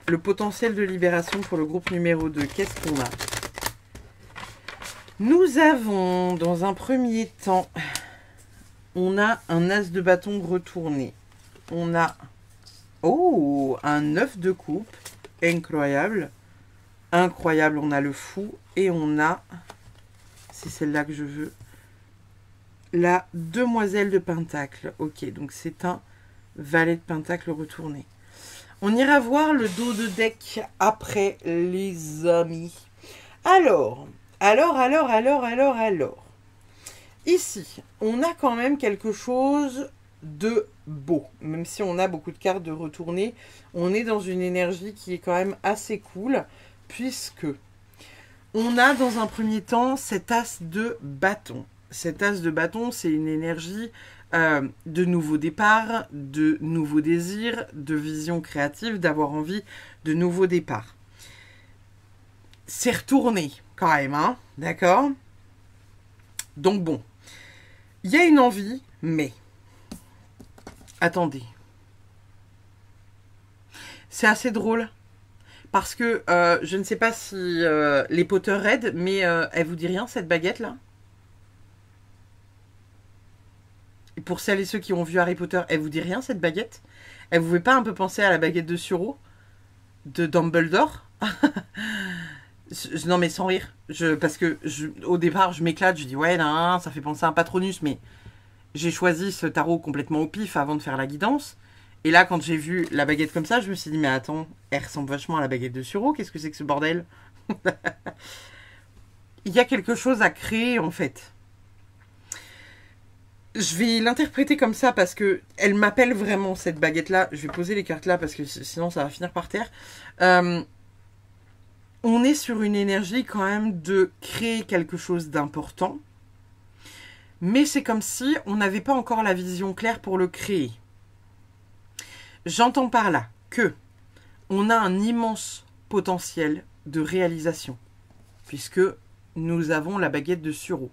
le potentiel de libération pour le groupe numéro 2, qu'est-ce qu'on a? Nous avons, dans un premier temps, on a un as de bâton retourné. On a, oh, un 9 de coupe. Incroyable. Incroyable, on a le fou. Et on a, c'est celle-là que je veux, la demoiselle de pentacle. Ok, donc c'est un valet de pentacle retourné. On ira voir le dos de deck après, les amis. Alors. Ici, on a quand même quelque chose de beau. Même si on a beaucoup de cartes de retourner, on est dans une énergie qui est quand même assez cool. Puisque on a dans un premier temps cet as de bâton. Cet as de bâton, c'est une énergie de nouveaux départs, de nouveaux désirs, de vision créative, d'avoir envie de nouveaux départs. C'est retourné quand même, hein, d'accord? Donc bon, il y a une envie, mais attendez. C'est assez drôle. Parce que je ne sais pas si les Potterheads, mais elle vous dit rien cette baguette là? Et pour celles et ceux qui ont vu Harry Potter, elle vous dit rien cette baguette? Elle vous fait pas un peu penser à la baguette de Suro de Dumbledore? Non mais sans rire, parce que au départ je m'éclate, je dis ouais non, ça fait penser à un Patronus, mais j'ai choisi ce tarot complètement au pif avant de faire la guidance. Et là, quand j'ai vu la baguette comme ça, je me suis dit, mais attends, elle ressemble vachement à la baguette de Suro. Qu'est-ce que c'est que ce bordel? Il y a quelque chose à créer, en fait. Je vais l'interpréter comme ça parce que elle m'appelle vraiment, cette baguette-là. Je vais poser les cartes là parce que sinon, ça va finir par terre. On est sur une énergie quand même de créer quelque chose d'important. Mais c'est comme si on n'avait pas encore la vision claire pour le créer. J'entends par là que on a un immense potentiel de réalisation, puisque nous avons la baguette de Suro.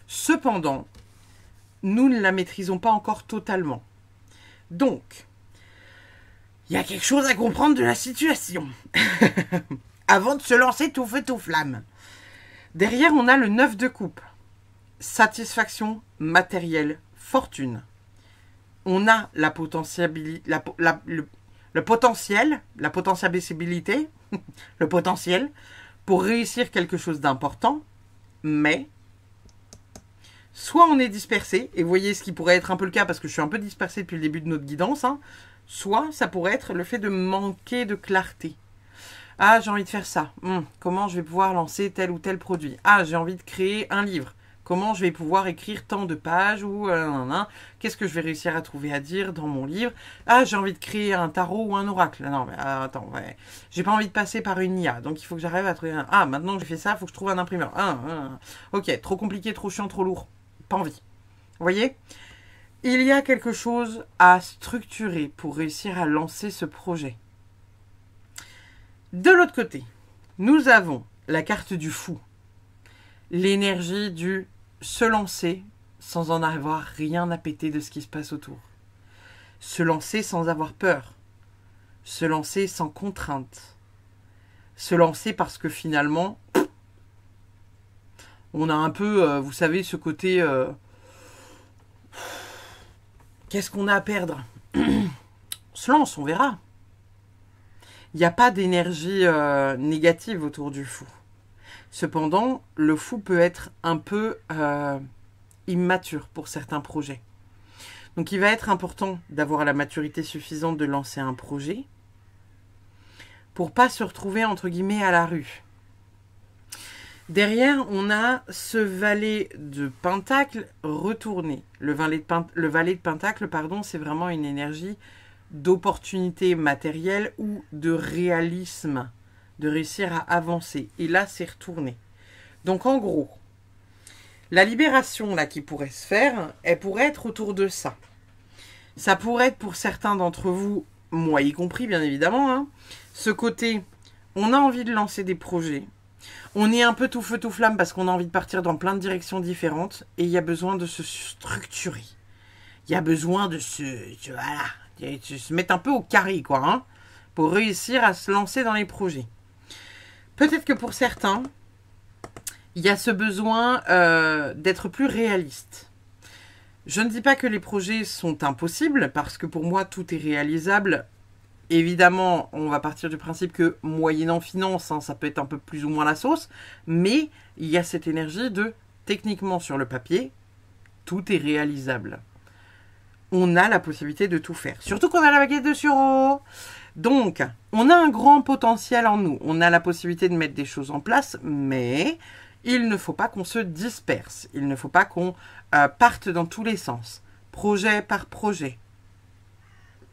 Cependant, nous ne la maîtrisons pas encore totalement. Donc, il y a quelque chose à comprendre de la situation. Avant de se lancer tout feu tout flamme. Derrière, on a le 9 de coupe. Satisfaction matérielle, fortune. On a la potentialité, le potentiel pour réussir quelque chose d'important, mais soit on est dispersé, et vous voyez ce qui pourrait être un peu le cas, parce que je suis un peu dispersé depuis le début de notre guidance, hein, soit ça pourrait être le fait de manquer de clarté. Ah, j'ai envie de faire ça. Comment je vais pouvoir lancer tel ou tel produit? Ah, j'ai envie de créer un livre. Comment je vais pouvoir écrire tant de pages ou qu'est-ce que je vais réussir à trouver à dire dans mon livre? Ah, j'ai envie de créer un tarot ou un oracle. Non, mais attends, ouais. J'ai pas envie de passer par une IA, donc il faut que j'arrive à trouver un... Ah, maintenant que j'ai fait ça, il faut que je trouve un imprimeur. Ok, trop compliqué, trop chiant, trop lourd. Pas envie. Vous voyez? Il y a quelque chose à structurer pour réussir à lancer ce projet. De l'autre côté, nous avons la carte du fou. L'énergie du se lancer sans en avoir rien à péter de ce qui se passe autour. Se lancer sans avoir peur. Se lancer sans contrainte. Se lancer parce que finalement, on a un peu, vous savez, ce côté... qu'est-ce qu'on a à perdre? On se lance, on verra. Il n'y a pas d'énergie négative autour du fou. Cependant, le fou peut être un peu immature pour certains projets. Donc il va être important d'avoir la maturité suffisante de lancer un projet pour pas se retrouver entre guillemets à la rue. Derrière, on a ce valet de pentacle retourné. Le valet de pentacle, pardon, c'est vraiment une énergie d'opportunités matérielles ou de réalisme, de réussir à avancer. Et là, c'est retourné. Donc, en gros, la libération là qui pourrait se faire, elle pourrait être autour de ça. Ça pourrait être pour certains d'entre vous, moi y compris bien évidemment, hein, ce côté, on a envie de lancer des projets, on est un peu tout feu tout flamme parce qu'on a envie de partir dans plein de directions différentes et il y a besoin de se structurer. Il y a besoin de se mettre un peu au carré, quoi, hein, pour réussir à se lancer dans les projets. Peut-être que pour certains, il y a ce besoin d'être plus réaliste. Je ne dis pas que les projets sont impossibles, parce que pour moi, tout est réalisable. Évidemment, on va partir du principe que, moyennant finance, hein, ça peut être un peu plus ou moins la sauce, mais il y a cette énergie de, techniquement sur le papier, tout est réalisable. On a la possibilité de tout faire. Surtout qu'on a la baguette de sureau. Donc, on a un grand potentiel en nous. On a la possibilité de mettre des choses en place, mais il ne faut pas qu'on se disperse. Il ne faut pas qu'on parte dans tous les sens. Projet par projet.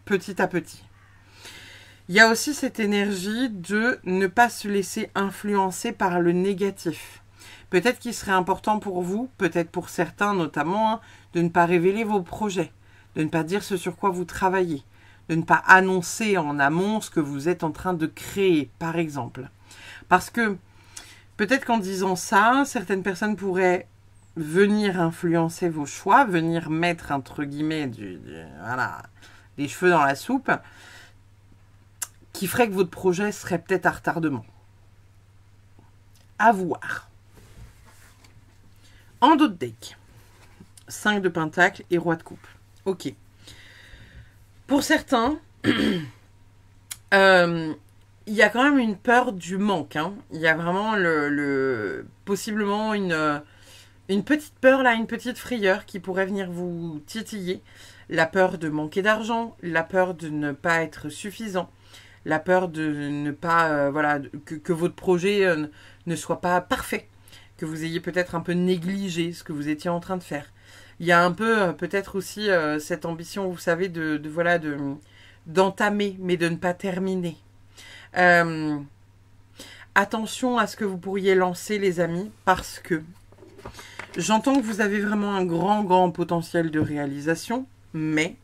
Petit à petit. Il y a aussi cette énergie de ne pas se laisser influencer par le négatif. Peut-être qu'il serait important pour vous, peut-être pour certains notamment, hein, de ne pas révéler vos projets, de ne pas dire ce sur quoi vous travaillez, de ne pas annoncer en amont ce que vous êtes en train de créer, par exemple. Parce que peut-être qu'en disant ça, certaines personnes pourraient venir influencer vos choix, venir mettre, entre guillemets, voilà, des cheveux dans la soupe, qui ferait que votre projet serait peut-être à retardement. À voir. En dos de deck, 5 de pentacle et roi de coupe. Ok. Pour certains, il y a quand même une peur du manque. Hein. Il y a vraiment possiblement une petite peur, là, une petite frayeur qui pourrait venir vous titiller. La peur de manquer d'argent, la peur de ne pas être suffisant, la peur de ne pas, voilà, que votre projet ne soit pas parfait, que vous ayez peut-être un peu négligé ce que vous étiez en train de faire. Il y a un peu peut-être aussi cette ambition, vous savez, d'entamer, mais de ne pas terminer. Attention à ce que vous pourriez lancer, les amis, parce que j'entends que vous avez vraiment un grand potentiel de réalisation, mais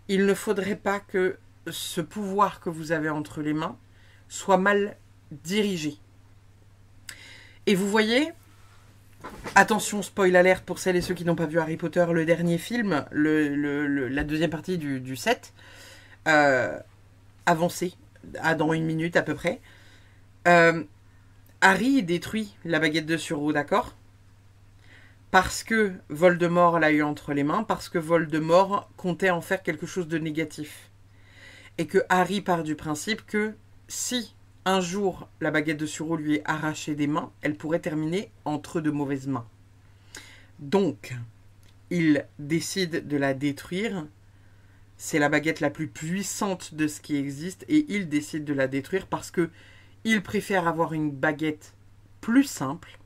il ne faudrait pas que ce pouvoir que vous avez entre les mains soit mal dirigé. Et vous voyez, attention, spoil alert pour celles et ceux qui n'ont pas vu Harry Potter, le dernier film, la deuxième partie du set, avancé, dans 1 minute à peu près. Harry détruit la baguette de Sureau, d'accord ? Parce que Voldemort l'a eu entre les mains, parce que Voldemort comptait en faire quelque chose de négatif. Et que Harry part du principe que si un jour la baguette de Sureau lui est arrachée des mains, elle pourrait terminer entre de mauvaises mains. Donc, il décide de la détruire. C'est la baguette la plus puissante de ce qui existe et il décide de la détruire parce que il préfère avoir une baguette plus simple,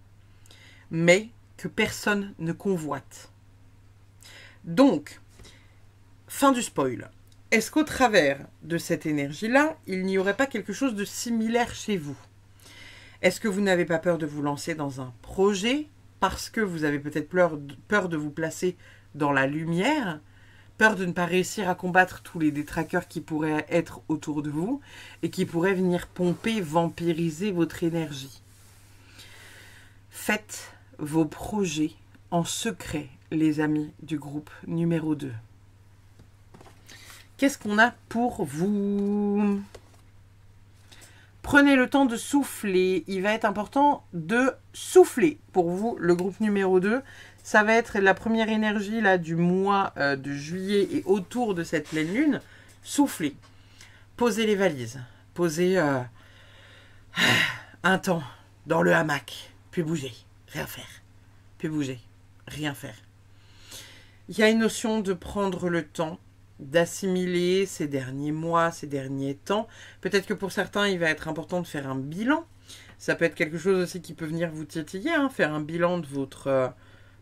mais que personne ne convoite. Donc, fin du spoil. Est-ce qu'au travers de cette énergie-là, il n'y aurait pas quelque chose de similaire chez vous? Est-ce que vous n'avez pas peur de vous lancer dans un projet parce que vous avez peut-être peur de vous placer dans la lumière, peur de ne pas réussir à combattre tous les détraqueurs qui pourraient être autour de vous et qui pourraient venir pomper, vampiriser votre énergie? Faites vos projets en secret, les amis du groupe numéro 2. Qu'est-ce qu'on a pour vous? Prenez le temps de souffler. Il va être important de souffler pour vous, le groupe numéro 2. Ça va être la première énergie là, du mois de juillet et autour de cette pleine lune. Soufflez. Posez les valises. Posez un temps dans le hamac. Puis bougez. Rien faire. Puis bouger. Rien faire. Il y a une notion de prendre le temps d'assimiler ces derniers mois, ces derniers temps. Peut-être que pour certains, il va être important de faire un bilan. Ça peut être quelque chose aussi qui peut venir vous titiller, hein, faire un bilan de votre...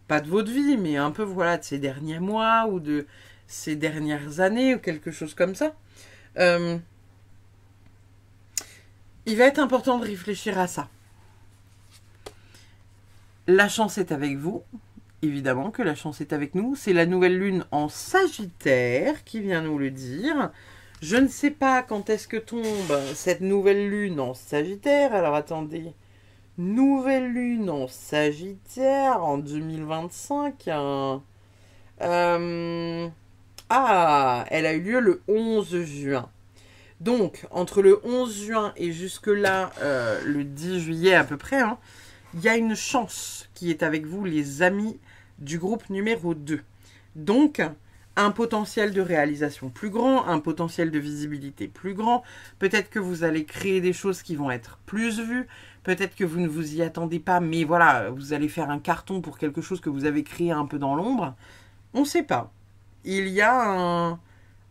pas de votre vie, mais un peu voilà de ces derniers mois ou de ces dernières années ou quelque chose comme ça. Il va être important de réfléchir à ça. La chance est avec vous. Évidemment que la chance est avec nous. C'est la nouvelle lune en Sagittaire qui vient nous le dire. Je ne sais pas quand est-ce que tombe cette nouvelle lune en Sagittaire. Alors attendez. Nouvelle lune en Sagittaire en 2025. Ah, elle a eu lieu le 11 juin. Donc, entre le 11 juin et jusque-là, le 10 juillet à peu près, hein, il y a une chance qui est avec vous, les amis du groupe numéro 2. Donc, un potentiel de réalisation plus grand, un potentiel de visibilité plus grand. Peut-être que vous allez créer des choses qui vont être plus vues. Peut-être que vous ne vous y attendez pas, mais voilà, vous allez faire un carton pour quelque chose que vous avez créé un peu dans l'ombre. On ne sait pas. Il y a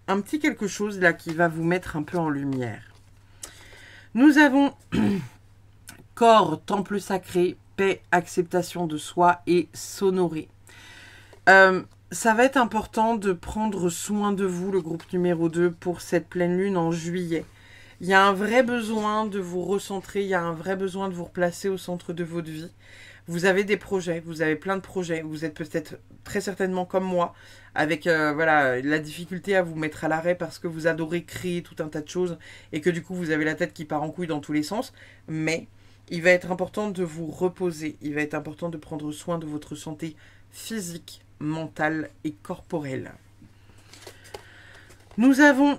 un petit quelque chose là qui va vous mettre un peu en lumière. Nous avons corps, temple sacré, paix, acceptation de soi et s'honorer. Ça va être important de prendre soin de vous, le groupe numéro 2, pour cette pleine lune en juillet. Il y a un vrai besoin de vous recentrer, il y a un vrai besoin de vous replacer au centre de votre vie. Vous avez des projets, vous avez plein de projets, vous êtes peut-être très certainement comme moi, avec voilà, la difficulté à vous mettre à l'arrêt parce que vous adorez créer tout un tas de choses et que du coup vous avez la tête qui part en couille dans tous les sens. Mais il va être important de vous reposer, il va être important de prendre soin de votre santé physique, mentale et corporelle. Nous avons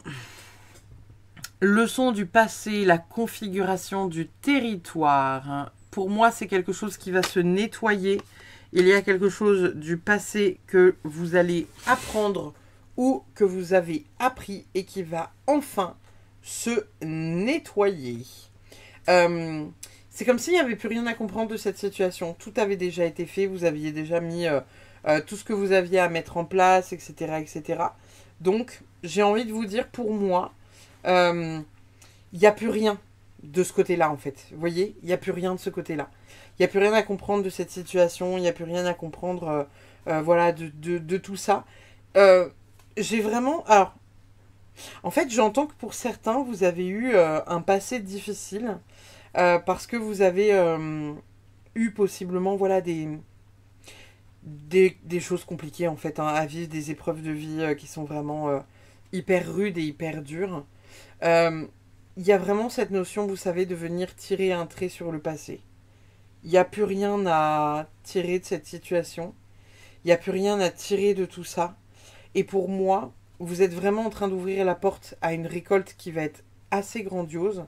leçon du passé, la configuration du territoire. Pour moi, c'est quelque chose qui va se nettoyer. Il y a quelque chose du passé que vous allez apprendre ou que vous avez appris et qui va enfin se nettoyer. C'est comme s'il n'y avait plus rien à comprendre de cette situation. Tout avait déjà été fait, vous aviez déjà mis tout ce que vous aviez à mettre en place, etc. etc. Donc, j'ai envie de vous dire, pour moi, il n'y a plus rien de ce côté-là, en fait. Vous voyez, il n'y a plus rien de ce côté-là. Il n'y a plus rien à comprendre de cette situation, il n'y a plus rien à comprendre voilà, de tout ça. J'ai vraiment... Alors, en fait, j'entends que pour certains, vous avez eu un passé difficile parce que vous avez eu possiblement voilà, des choses compliquées, en fait, hein, à vivre, des épreuves de vie qui sont vraiment hyper rudes et hyper dures. Il y a vraiment cette notion, vous savez, de venir tirer un trait sur le passé. Il n'y a plus rien à tirer de cette situation. Il n'y a plus rien à tirer de tout ça. Et pour moi, vous êtes vraiment en train d'ouvrir la porte à une récolte qui va être assez grandiose.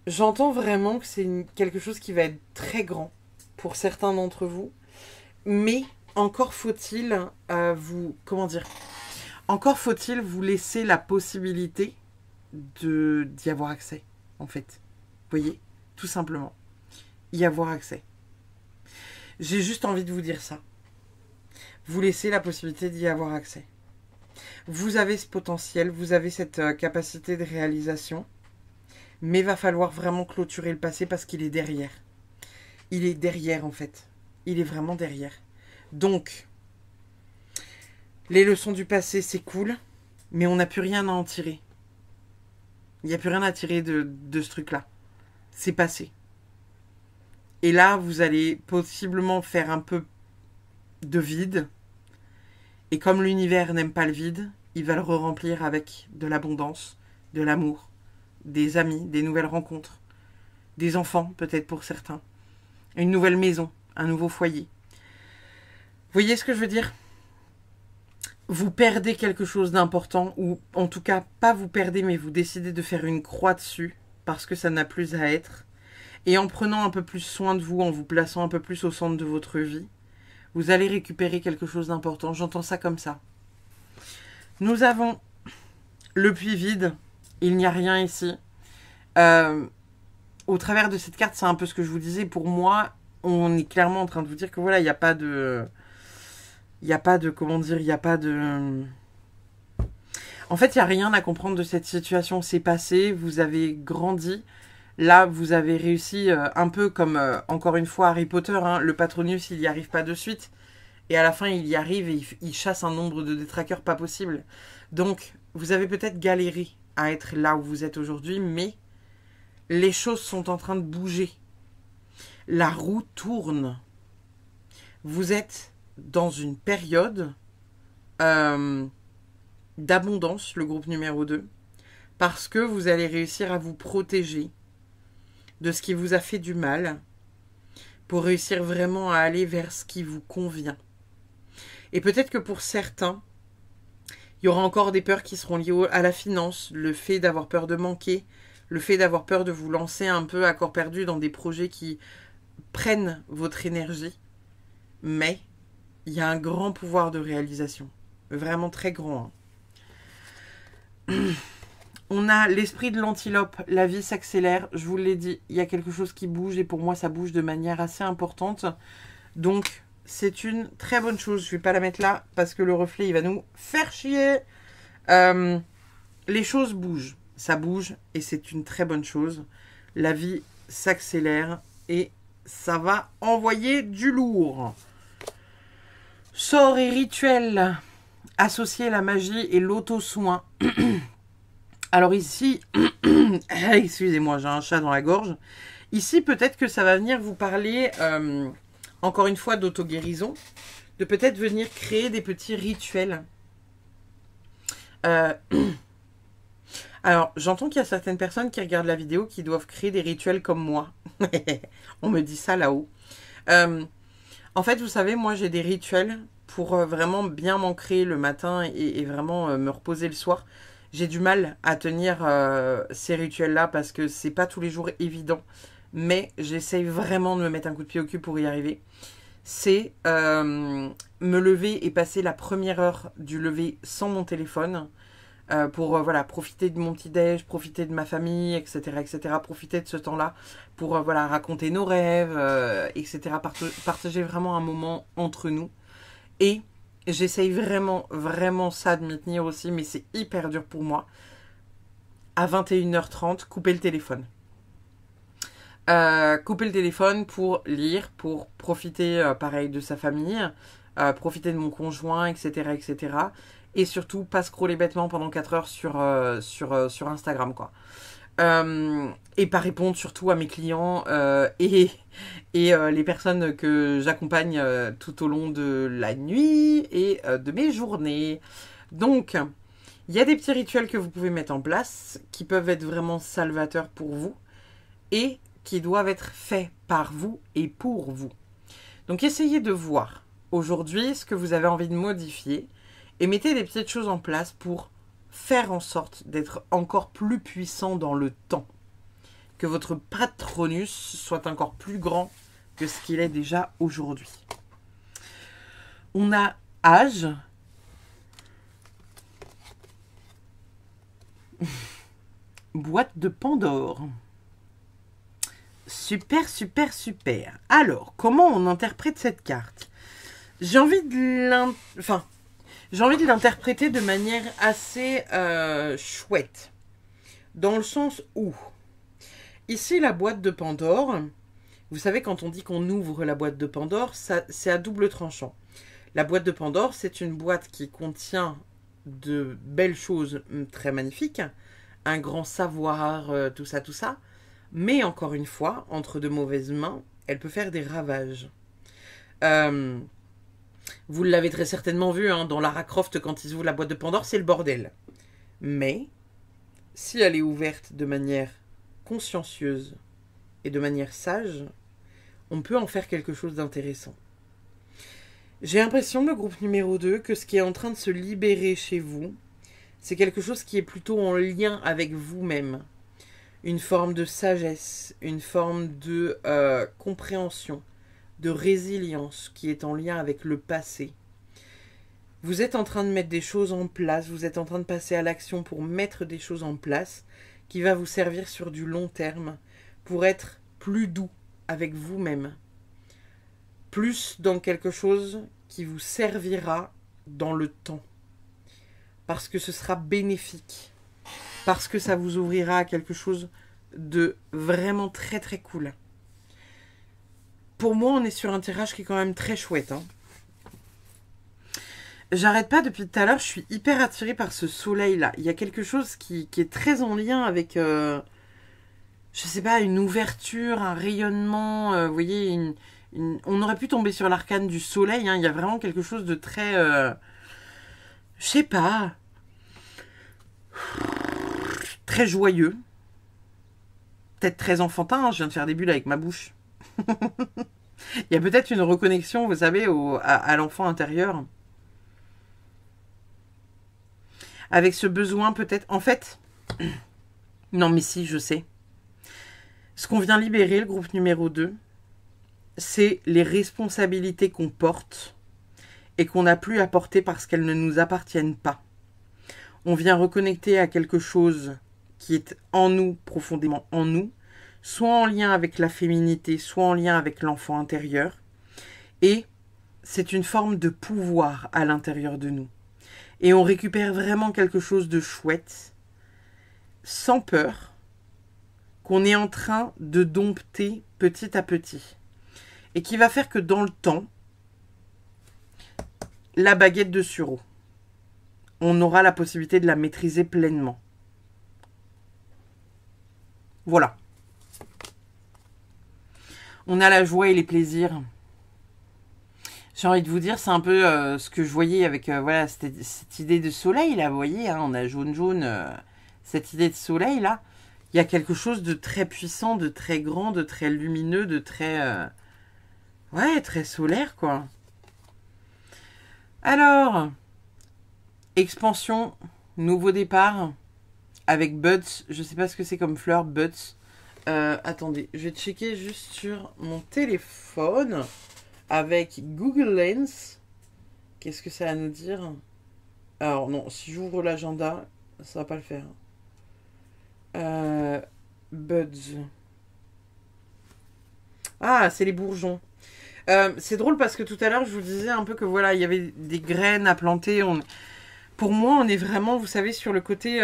J'entends vraiment que c'est quelque chose qui va être très grand pour certains d'entre vous. Mais encore faut-il vous... Comment dire ? Encore faut-il vous laisser la possibilité d'y avoir accès, en fait. Vous voyez ? Tout simplement. Y avoir accès. J'ai juste envie de vous dire ça. Vous laissez la possibilité d'y avoir accès. Vous avez ce potentiel, vous avez cette capacité de réalisation, mais il va falloir vraiment clôturer le passé parce qu'il est derrière. Il est derrière, en fait. Il est vraiment derrière. Donc... les leçons du passé, c'est cool, mais on n'a plus rien à en tirer. Il n'y a plus rien à tirer de ce truc-là. C'est passé. Et là, vous allez possiblement faire un peu de vide. Et comme l'univers n'aime pas le vide, il va le re-remplir avec de l'abondance, de l'amour, des amis, des nouvelles rencontres, des enfants, peut-être pour certains, une nouvelle maison, un nouveau foyer. Vous voyez ce que je veux dire ? Vous perdez quelque chose d'important, ou en tout cas, pas vous perdez, mais vous décidez de faire une croix dessus, parce que ça n'a plus à être. Et en prenant un peu plus soin de vous, en vous plaçant un peu plus au centre de votre vie, vous allez récupérer quelque chose d'important. J'entends ça comme ça. Nous avons le puits vide. Il n'y a rien ici. Au travers de cette carte, c'est un peu ce que je vous disais. Pour moi, on est clairement en train de vous dire que voilà, il n'y a pas de... Il n'y a pas de... Comment dire ? Il n'y a pas de... En fait, il n'y a rien à comprendre de cette situation. C'est passé, vous avez grandi. Là, vous avez réussi un peu comme, encore une fois, Harry Potter. Hein, le Patronus, il n'y arrive pas de suite. Et à la fin, il y arrive et il chasse un nombre de détraqueurs pas possible. Donc, vous avez peut-être galéré à être là où vous êtes aujourd'hui, mais les choses sont en train de bouger. La roue tourne. Vous êtes dans une période d'abondance, le groupe numéro 2, parce que vous allez réussir à vous protéger de ce qui vous a fait du mal pour réussir vraiment à aller vers ce qui vous convient. Et peut-être que pour certains, il y aura encore des peurs qui seront liées à la finance, le fait d'avoir peur de manquer, le fait d'avoir peur de vous lancer un peu à corps perdu dans des projets qui prennent votre énergie. Mais il y a un grand pouvoir de réalisation. Vraiment très grand. On a l'esprit de l'antilope. La vie s'accélère. Je vous l'ai dit, il y a quelque chose qui bouge. Et pour moi, ça bouge de manière assez importante. Donc, c'est une très bonne chose. Je ne vais pas la mettre là parce que le reflet, il va nous faire chier. Les choses bougent. Ça bouge et c'est une très bonne chose. La vie s'accélère et ça va envoyer du lourd. Sorts et rituels. Associer la magie et l'auto-soin. Alors ici, excusez-moi, j'ai un chat dans la gorge. Ici, peut-être que ça va venir vous parler, encore une fois, d'auto-guérison. De peut-être venir créer des petits rituels. Alors, j'entends qu'il y a certaines personnes qui regardent la vidéo qui doivent créer des rituels comme moi. On me dit ça là-haut. En fait, vous savez, moi, j'ai des rituels pour vraiment bien m'ancrer le matin et vraiment me reposer le soir. J'ai du mal à tenir ces rituels-là parce que c'est pas tous les jours évident. Mais j'essaye vraiment de me mettre un coup de pied au cul pour y arriver. C'est me lever et passer la première heure du lever sans mon téléphone. Pour voilà, profiter de mon petit-déj, profiter de ma famille, etc., etc., profiter de ce temps-là pour voilà, raconter nos rêves, etc., partager vraiment un moment entre nous. Et j'essaye vraiment, vraiment ça de m'y tenir aussi, mais c'est hyper dur pour moi. À 21h30, couper le téléphone. Couper le téléphone pour lire, pour profiter, pareil, de sa famille, profiter de mon conjoint, etc., etc., et surtout pas scroller bêtement pendant 4 heures sur Instagram, quoi. Et pas répondre surtout à mes clients et les personnes que j'accompagne tout au long de la nuit et de mes journées. Donc, il y a des petits rituels que vous pouvez mettre en place qui peuvent être vraiment salvateurs pour vous et qui doivent être faits par vous et pour vous. Donc, essayez de voir aujourd'hui ce que vous avez envie de modifier et mettez des petites choses en place pour faire en sorte d'être encore plus puissant dans le temps. Que votre patronus soit encore plus grand que ce qu'il est déjà aujourd'hui. On a âge. Boîte de Pandore. Super, super, super. Alors, comment on interprète cette carte? J'ai envie de l'interpréter de manière assez chouette. Dans le sens où, ici, la boîte de Pandore, vous savez, quand on dit qu'on ouvre la boîte de Pandore, c'est à double tranchant. La boîte de Pandore, c'est une boîte qui contient de belles choses très magnifiques, un grand savoir, tout ça, tout ça. Mais encore une fois, entre de mauvaises mains, elle peut faire des ravages. Vous l'avez très certainement vu dans Lara Croft, quand ils ouvrent la boîte de Pandore, c'est le bordel. Mais, si elle est ouverte de manière consciencieuse et de manière sage, on peut en faire quelque chose d'intéressant. J'ai l'impression, le groupe numéro 2, que ce qui est en train de se libérer chez vous, c'est quelque chose qui est plutôt en lien avec vous-même. Une forme de sagesse, une forme de compréhension, de résilience qui est en lien avec le passé. Vous êtes en train de mettre des choses en place, vous êtes en train de passer à l'action pour mettre des choses en place qui va vous servir sur du long terme pour être plus doux avec vous-même. Plus dans quelque chose qui vous servira dans le temps. Parce que ce sera bénéfique. Parce que ça vous ouvrira à quelque chose de vraiment très très cool. Pour moi, on est sur un tirage qui est quand même très chouette. j'arrête pas depuis tout à l'heure, je suis hyper attirée par ce soleil-là. Il y a quelque chose qui est très en lien avec, je sais pas, une ouverture, un rayonnement. Vous voyez, on aurait pu tomber sur l'arcane du soleil. Hein. Il y a vraiment quelque chose de très, je sais pas, très joyeux. Peut-être très enfantin, hein. Je viens de faire des bulles avec ma bouche. Il y a peut-être une reconnexion, vous savez, à l'enfant intérieur. Avec ce besoin peut-être... En fait... Non mais si, je sais. Ce qu'on vient libérer, le groupe numéro 2, c'est les responsabilités qu'on porte et qu'on n'a plus à porter parce qu'elles ne nous appartiennent pas. On vient reconnecter à quelque chose qui est en nous, profondément en nous, soit en lien avec la féminité, soit en lien avec l'enfant intérieur. Et c'est une forme de pouvoir à l'intérieur de nous. Et on récupère vraiment quelque chose de chouette, sans peur, qu'on est en train de dompter petit à petit. Et qui va faire que dans le temps, la baguette de sureau, on aura la possibilité de la maîtriser pleinement. Voilà. On a la joie et les plaisirs. J'ai envie de vous dire, c'est un peu ce que je voyais avec voilà, cette idée de soleil, là, vous voyez, hein, on a jaune, cette idée de soleil, là. Il y a quelque chose de très puissant, de très grand, de très lumineux, de très... ouais, très solaire, quoi. Alors, expansion, nouveau départ, avec Buds. Je sais pas ce que c'est comme fleur, Buds. Attendez, je vais checker juste sur mon téléphone. Avec Google Lens, qu'est-ce que ça va nous dire? Alors non, si j'ouvre l'agenda, ça va pas le faire. Buds. Ah, c'est les bourgeons. C'est drôle parce que tout à l'heure, je vous disais un peu que voilà, il y avait des graines à planter. Pour moi, on est vraiment, vous savez, sur le côté...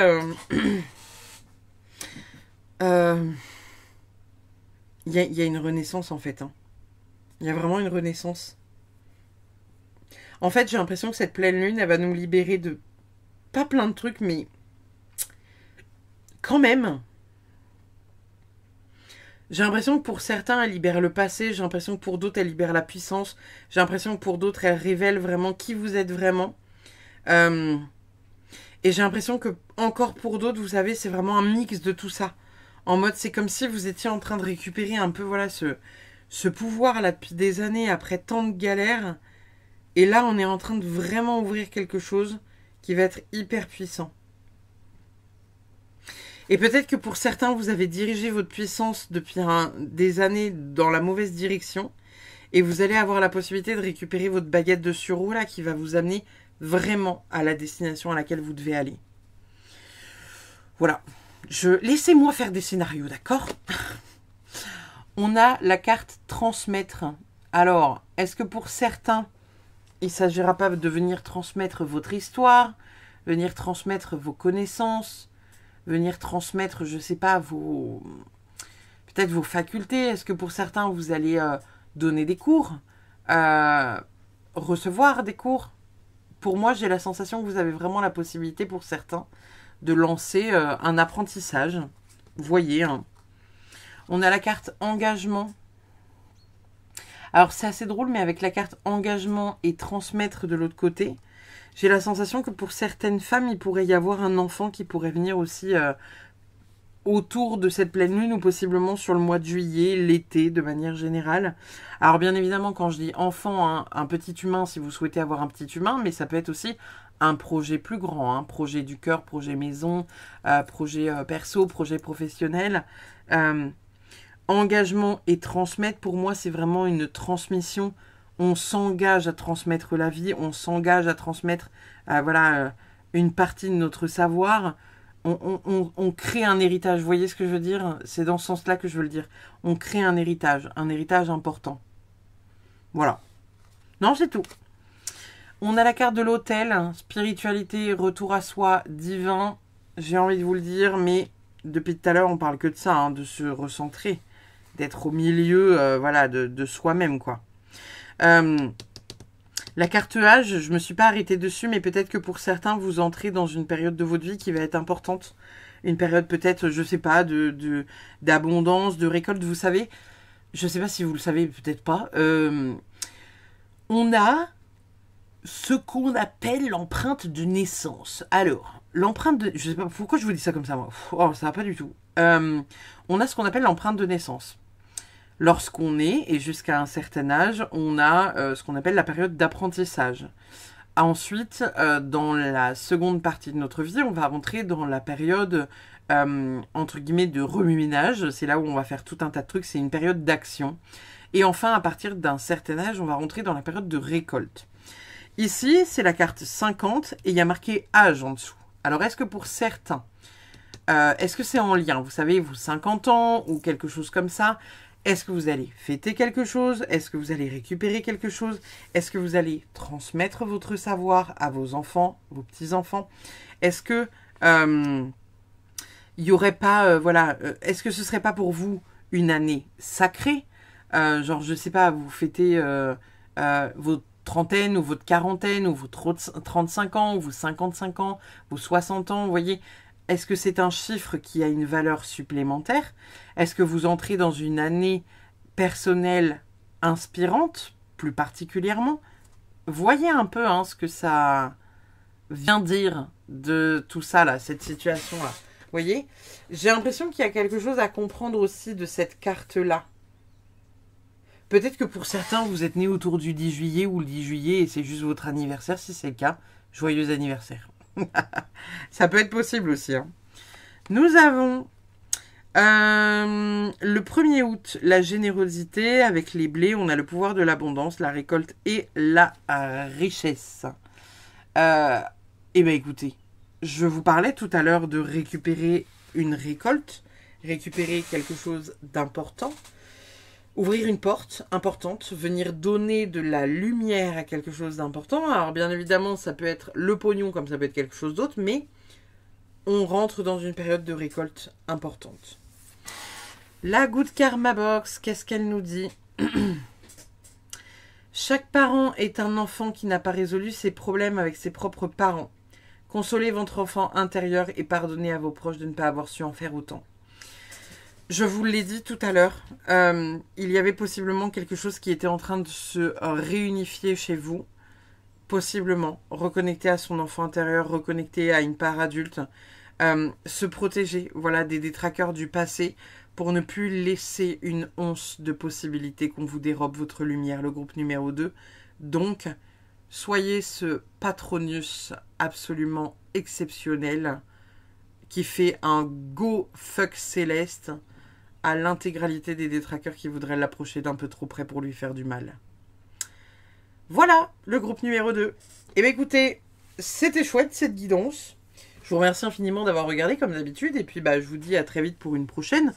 Il y a une renaissance en fait, hein. Il y a vraiment une renaissance. En fait, j'ai l'impression que cette pleine lune, elle va nous libérer de... Pas plein de trucs, mais... Quand même. J'ai l'impression que pour certains, elle libère le passé. J'ai l'impression que pour d'autres, elle libère la puissance. J'ai l'impression que pour d'autres, elle révèle vraiment qui vous êtes vraiment. Et j'ai l'impression que, encore pour d'autres, vous savez, c'est vraiment un mix de tout ça. En mode, c'est comme si vous étiez en train de récupérer un peu, voilà, ce pouvoir-là depuis des années, après tant de galères. Et là, on est en train de vraiment ouvrir quelque chose qui va être hyper puissant. Et peut-être que pour certains, vous avez dirigé votre puissance depuis des années dans la mauvaise direction. Et vous allez avoir la possibilité de récupérer votre baguette de sureau là qui va vous amener vraiment à la destination à laquelle vous devez aller. Voilà. Laissez-moi faire des scénarios, d'accord ? On a la carte transmettre. Alors, est-ce que pour certains, il ne s'agira pas de venir transmettre votre histoire, venir transmettre vos connaissances, venir transmettre, je ne sais pas, peut-être vos facultés. Est-ce que pour certains, vous allez donner des cours, recevoir des cours? Pour moi, j'ai la sensation que vous avez vraiment la possibilité, pour certains, de lancer un apprentissage. Vous voyez, hein. On a la carte engagement. Alors, c'est assez drôle, mais avec la carte engagement et transmettre de l'autre côté, j'ai la sensation que pour certaines femmes, il pourrait y avoir un enfant qui pourrait venir aussi autour de cette pleine lune ou possiblement sur le mois de juillet, l'été, de manière générale. Alors, bien évidemment, quand je dis enfant, hein, un petit humain, si vous souhaitez avoir un petit humain, mais ça peut être aussi un projet plus grand, hein, projet du cœur, projet maison, projet perso, projet professionnel. Engagement et transmettre, pour moi, c'est vraiment une transmission. On s'engage à transmettre la vie, on s'engage à transmettre voilà, une partie de notre savoir. On crée un héritage. Vous voyez ce que je veux dire? C'est dans ce sens-là que je veux le dire. On crée un héritage important. Voilà. Non, c'est tout. On a la carte de l'autel, spiritualité, retour à soi, divin. J'ai envie de vous le dire, mais depuis tout à l'heure, on parle que de ça, hein, de se recentrer, d'être au milieu voilà, de soi-même, quoi. La carte âge, je me suis pas arrêtée dessus, mais peut-être que pour certains, vous entrez dans une période de votre vie qui va être importante. Une période peut-être, je sais pas, d'abondance, de récolte, vous savez. Je sais pas si vous le savez, peut-être pas. On a ce qu'on appelle l'empreinte de naissance. Alors, l'empreinte de... Je sais pas pourquoi je vous dis ça comme ça, moi. Oh, ça va pas du tout. On a ce qu'on appelle l'empreinte de naissance. Lorsqu'on est, et jusqu'à un certain âge, on a ce qu'on appelle la période d'apprentissage. Ensuite, dans la seconde partie de notre vie, on va rentrer dans la période, entre guillemets, de remue-ménage. C'est là où on va faire tout un tas de trucs. C'est une période d'action. Et enfin, à partir d'un certain âge, on va rentrer dans la période de récolte. Ici, c'est la carte 50 et il y a marqué âge en dessous. Alors, est-ce que pour certains, est-ce que c'est en lien? Vous savez, vous 50 ans ou quelque chose comme ça. Est-ce que vous allez fêter quelque chose? Est-ce que vous allez récupérer quelque chose? Est-ce que vous allez transmettre votre savoir à vos enfants, vos petits-enfants? Est-ce que il y aurait pas, voilà, est-ce que ce serait pas pour vous une année sacrée? Genre, je sais pas, vous fêtez votre trentaine ou votre quarantaine ou vos 35 ans ou vos 55 ans, vos 60 ans, vous voyez? Est-ce que c'est un chiffre qui a une valeur supplémentaire? Est-ce que vous entrez dans une année personnelle inspirante, plus particulièrement? Voyez un peu ce que ça vient dire de tout ça, là, cette situation-là. Vous voyez? J'ai l'impression qu'il y a quelque chose à comprendre aussi de cette carte-là. Peut-être que pour certains, vous êtes né autour du 10 juillet ou le 10 juillet et c'est juste votre anniversaire. Si c'est le cas, joyeux anniversaire. Ça peut être possible aussi. Nous avons le 1er août, la générosité avec les blés. On a le pouvoir de l'abondance, la récolte et la richesse. Eh bien, écoutez, je vous parlais tout à l'heure de récupérer une récolte, récupérer quelque chose d'important. Ouvrir une porte importante, venir donner de la lumière à quelque chose d'important. Alors bien évidemment, ça peut être le pognon comme ça peut être quelque chose d'autre, mais on rentre dans une période de récolte importante. La Good Karma Box, qu'est-ce qu'elle nous dit? Chaque parent est un enfant qui n'a pas résolu ses problèmes avec ses propres parents. Consolez votre enfant intérieur et pardonnez à vos proches de ne pas avoir su en faire autant. Je vous l'ai dit tout à l'heure, il y avait possiblement quelque chose qui était en train de se réunifier chez vous. Possiblement, reconnecter à son enfant intérieur, reconnecter à une part adulte, se protéger, voilà, des détraqueurs du passé pour ne plus laisser une once de possibilité qu'on vous dérobe votre lumière, le groupe numéro 2. Donc, soyez ce patronus absolument exceptionnel qui fait un go fuck céleste à l'intégralité des détraqueurs qui voudraient l'approcher d'un peu trop près pour lui faire du mal. Voilà, le groupe numéro 2. Eh bien écoutez, c'était chouette cette guidance. Je vous remercie infiniment d'avoir regardé comme d'habitude. Et puis je vous dis à très vite pour une prochaine.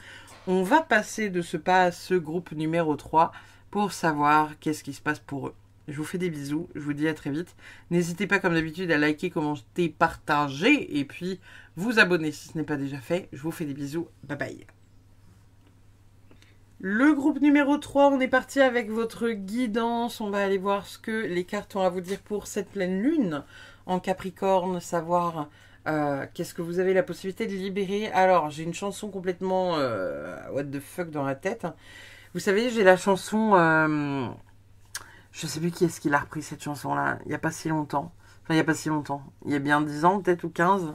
On va passer de ce pas à ce groupe numéro 3 pour savoir qu'est-ce qui se passe pour eux. Je vous fais des bisous, je vous dis à très vite. N'hésitez pas comme d'habitude à liker, commenter, partager et puis vous abonner si ce n'est pas déjà fait. Je vous fais des bisous, bye bye. Le groupe numéro 3, on est parti avec votre guidance. On va aller voir ce que les cartes ont à vous dire pour cette pleine lune en Capricorne, savoir qu'est-ce que vous avez la possibilité de libérer. Alors, j'ai une chanson complètement what the fuck dans la tête. Vous savez, j'ai la chanson... je sais plus qui est-ce qui l'a repris cette chanson-là. Il n'y a pas si longtemps. Enfin, il n'y a pas si longtemps. Il y a bien 10 ans, peut-être, ou 15.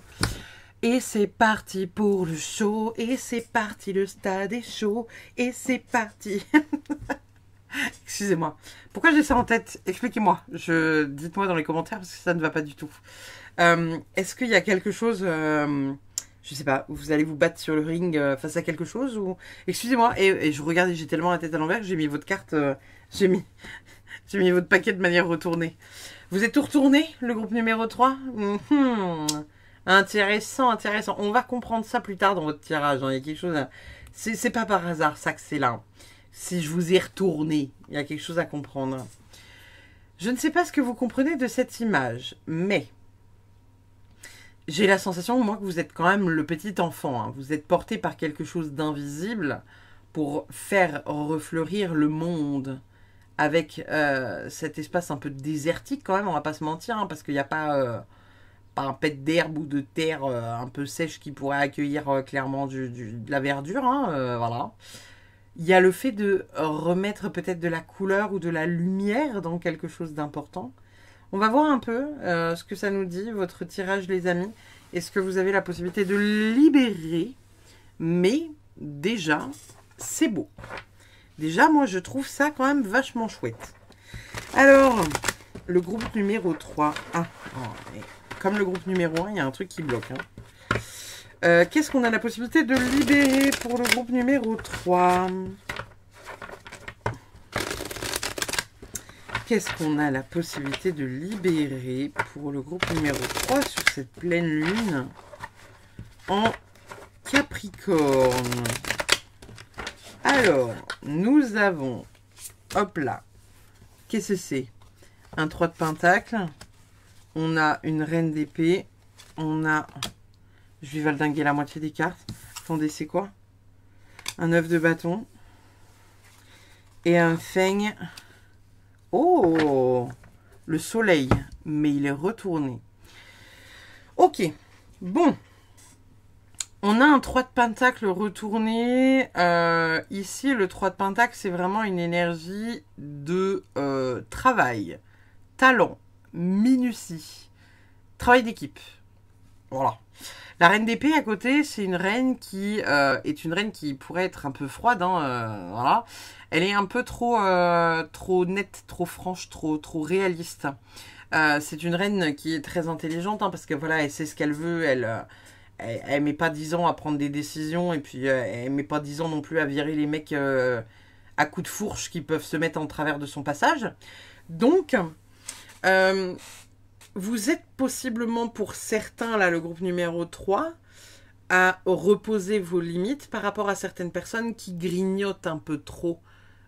Et c'est parti pour le show. Et c'est parti, le stade est chaud. Et c'est parti. Excusez-moi. Pourquoi j'ai ça en tête? Expliquez-moi. Dites-moi dans les commentaires parce que ça ne va pas du tout. Est-ce qu'il y a quelque chose... je sais pas, vous allez vous battre sur le ring face à quelque chose ou... Excusez-moi. Et je regardais, j'ai tellement la tête à l'envers que j'ai mis votre carte... J'ai mis votre paquet de manière retournée. Vous êtes tout retourné, le groupe numéro 3 Intéressant, intéressant. On va comprendre ça plus tard dans votre tirage. Il y a quelque chose à... C'est pas par hasard ça que c'est là. Si je vous ai retourné, il y a quelque chose à comprendre. Je ne sais pas ce que vous comprenez de cette image, mais... j'ai la sensation, moi, que vous êtes quand même le petit enfant. Vous êtes porté par quelque chose d'invisible pour faire refleurir le monde avec cet espace un peu désertique quand même, on va pas se mentir, hein, parce qu'il n'y a pas un pet d'herbe ou de terre un peu sèche qui pourrait accueillir clairement de la verdure, hein, voilà. Il y a le fait de remettre peut-être de la couleur ou de la lumière dans quelque chose d'important. On va voir un peu ce que ça nous dit, votre tirage les amis. Est-ce que vous avez la possibilité de libérer? Mais déjà, c'est beau. Déjà, moi, je trouve ça quand même vachement chouette. Alors, le groupe numéro 3. Ah, oh, comme le groupe numéro 1, il y a un truc qui bloque. Hein. Qu'est-ce qu'on a la possibilité de libérer pour le groupe numéro 3? Qu'est-ce qu'on a la possibilité de libérer pour le groupe numéro 3 sur cette pleine lune en Capricorne? Alors, nous avons, hop là, qu'est-ce que c'est? Un 3 de pentacle, on a une reine d'épée, on a, je vais valdinguer la moitié des cartes, attendez, c'est quoi? Un 9 de bâton, et un feigne. Oh, le soleil, mais il est retourné. Ok, bon. On a un 3 de pentacle retourné. Ici, le 3 de pentacle, c'est vraiment une énergie de travail, talent, minutie, travail d'équipe. Voilà. La reine d'épée à côté, c'est une reine qui est une reine qui pourrait être un peu froide. Hein, voilà. Elle est un peu trop nette, trop franche, trop réaliste. C'est une reine qui est très intelligente hein, parce que voilà, elle sait ce qu'elle veut. Elle met pas 10 ans à prendre des décisions et puis elle met pas 10 ans non plus à virer les mecs à coups de fourche qui peuvent se mettre en travers de son passage. Donc, vous êtes possiblement pour certains, là, le groupe numéro 3, à reposer vos limites par rapport à certaines personnes qui grignotent un peu trop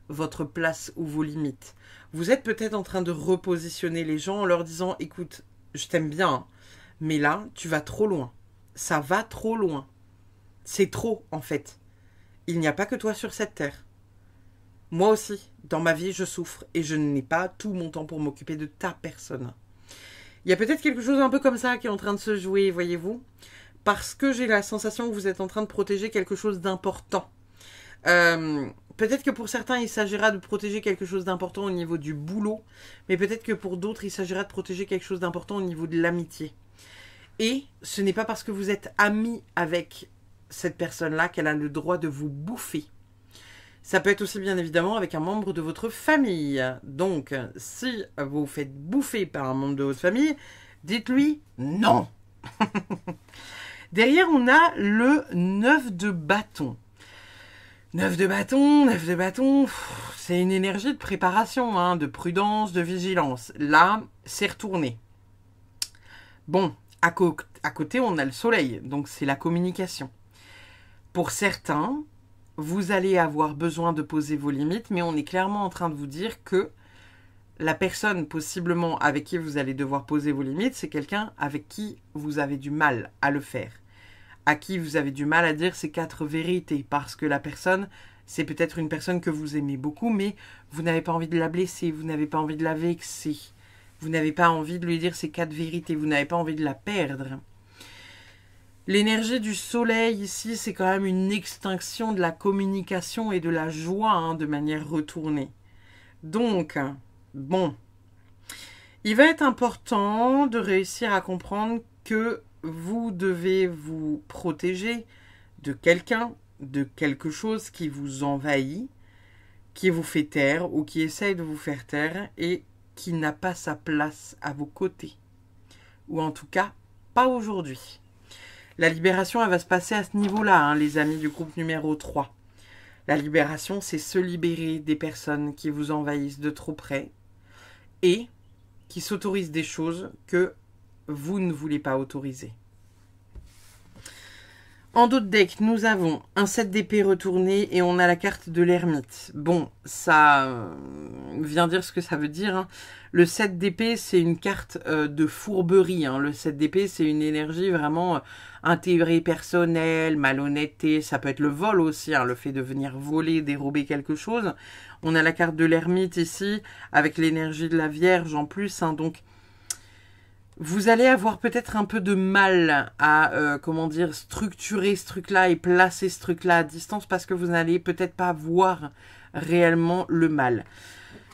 votre place ou vos limites. Vous êtes peut-être en train de repositionner les gens en leur disant « Écoute, je t'aime bien, hein, mais là, tu vas trop loin. Ça va trop loin. C'est trop, en fait. Il n'y a pas que toi sur cette terre. Moi aussi, dans ma vie, je souffre et je n'ai pas tout mon temps pour m'occuper de ta personne. » Il y a peut-être quelque chose un peu comme ça qui est en train de se jouer, voyez-vous, parce que j'ai la sensation que vous êtes en train de protéger quelque chose d'important. Peut-être que pour certains, il s'agira de protéger quelque chose d'important au niveau du boulot, mais peut-être que pour d'autres, il s'agira de protéger quelque chose d'important au niveau de l'amitié. Et ce n'est pas parce que vous êtes ami avec cette personne-là qu'elle a le droit de vous bouffer. Ça peut être aussi bien évidemment avec un membre de votre famille. Donc, si vous vous faites bouffer par un membre de votre famille, dites-lui non. Derrière, on a le 9 de bâton. 9 de bâton, c'est une énergie de préparation, hein, de prudence, de vigilance. Là, c'est retourné. Bon, à côté, on a le soleil, donc c'est la communication. Pour certains, vous allez avoir besoin de poser vos limites, mais on est clairement en train de vous dire que la personne possiblement avec qui vous allez devoir poser vos limites, c'est quelqu'un avec qui vous avez du mal à le faire. À qui vous avez du mal à dire ces 4 vérités, parce que la personne, c'est peut-être une personne que vous aimez beaucoup, mais vous n'avez pas envie de la blesser, vous n'avez pas envie de la vexer, vous n'avez pas envie de lui dire ces 4 vérités, vous n'avez pas envie de la perdre. L'énergie du soleil ici, c'est quand même une extinction de la communication et de la joie hein, de manière retournée. Donc, bon, il va être important de réussir à comprendre que vous devez vous protéger de quelqu'un, de quelque chose qui vous envahit, qui vous fait taire ou qui essaye de vous faire taire et qui n'a pas sa place à vos côtés. Ou en tout cas, pas aujourd'hui. La libération, elle va se passer à ce niveau-là, hein, les amis du groupe numéro 3. La libération, c'est se libérer des personnes qui vous envahissent de trop près et qui s'autorisent des choses que vous ne voulez pas autoriser. En d'autres decks, nous avons un 7 d'épée retourné et on a la carte de l'ermite. Bon, ça vient dire ce que ça veut dire. Hein. Le 7 d'épée, c'est une carte de fourberie. Hein. Le 7 d'épée, c'est une énergie vraiment intérêt personnel, malhonnêteté. Ça peut être le vol aussi, hein, le fait de venir voler, dérober quelque chose. On a la carte de l'ermite ici, avec l'énergie de la Vierge en plus. Hein, donc, vous allez avoir peut-être un peu de mal à, comment dire, structurer ce truc-là et placer ce truc-là à distance parce que vous n'allez peut-être pas voir réellement le mal.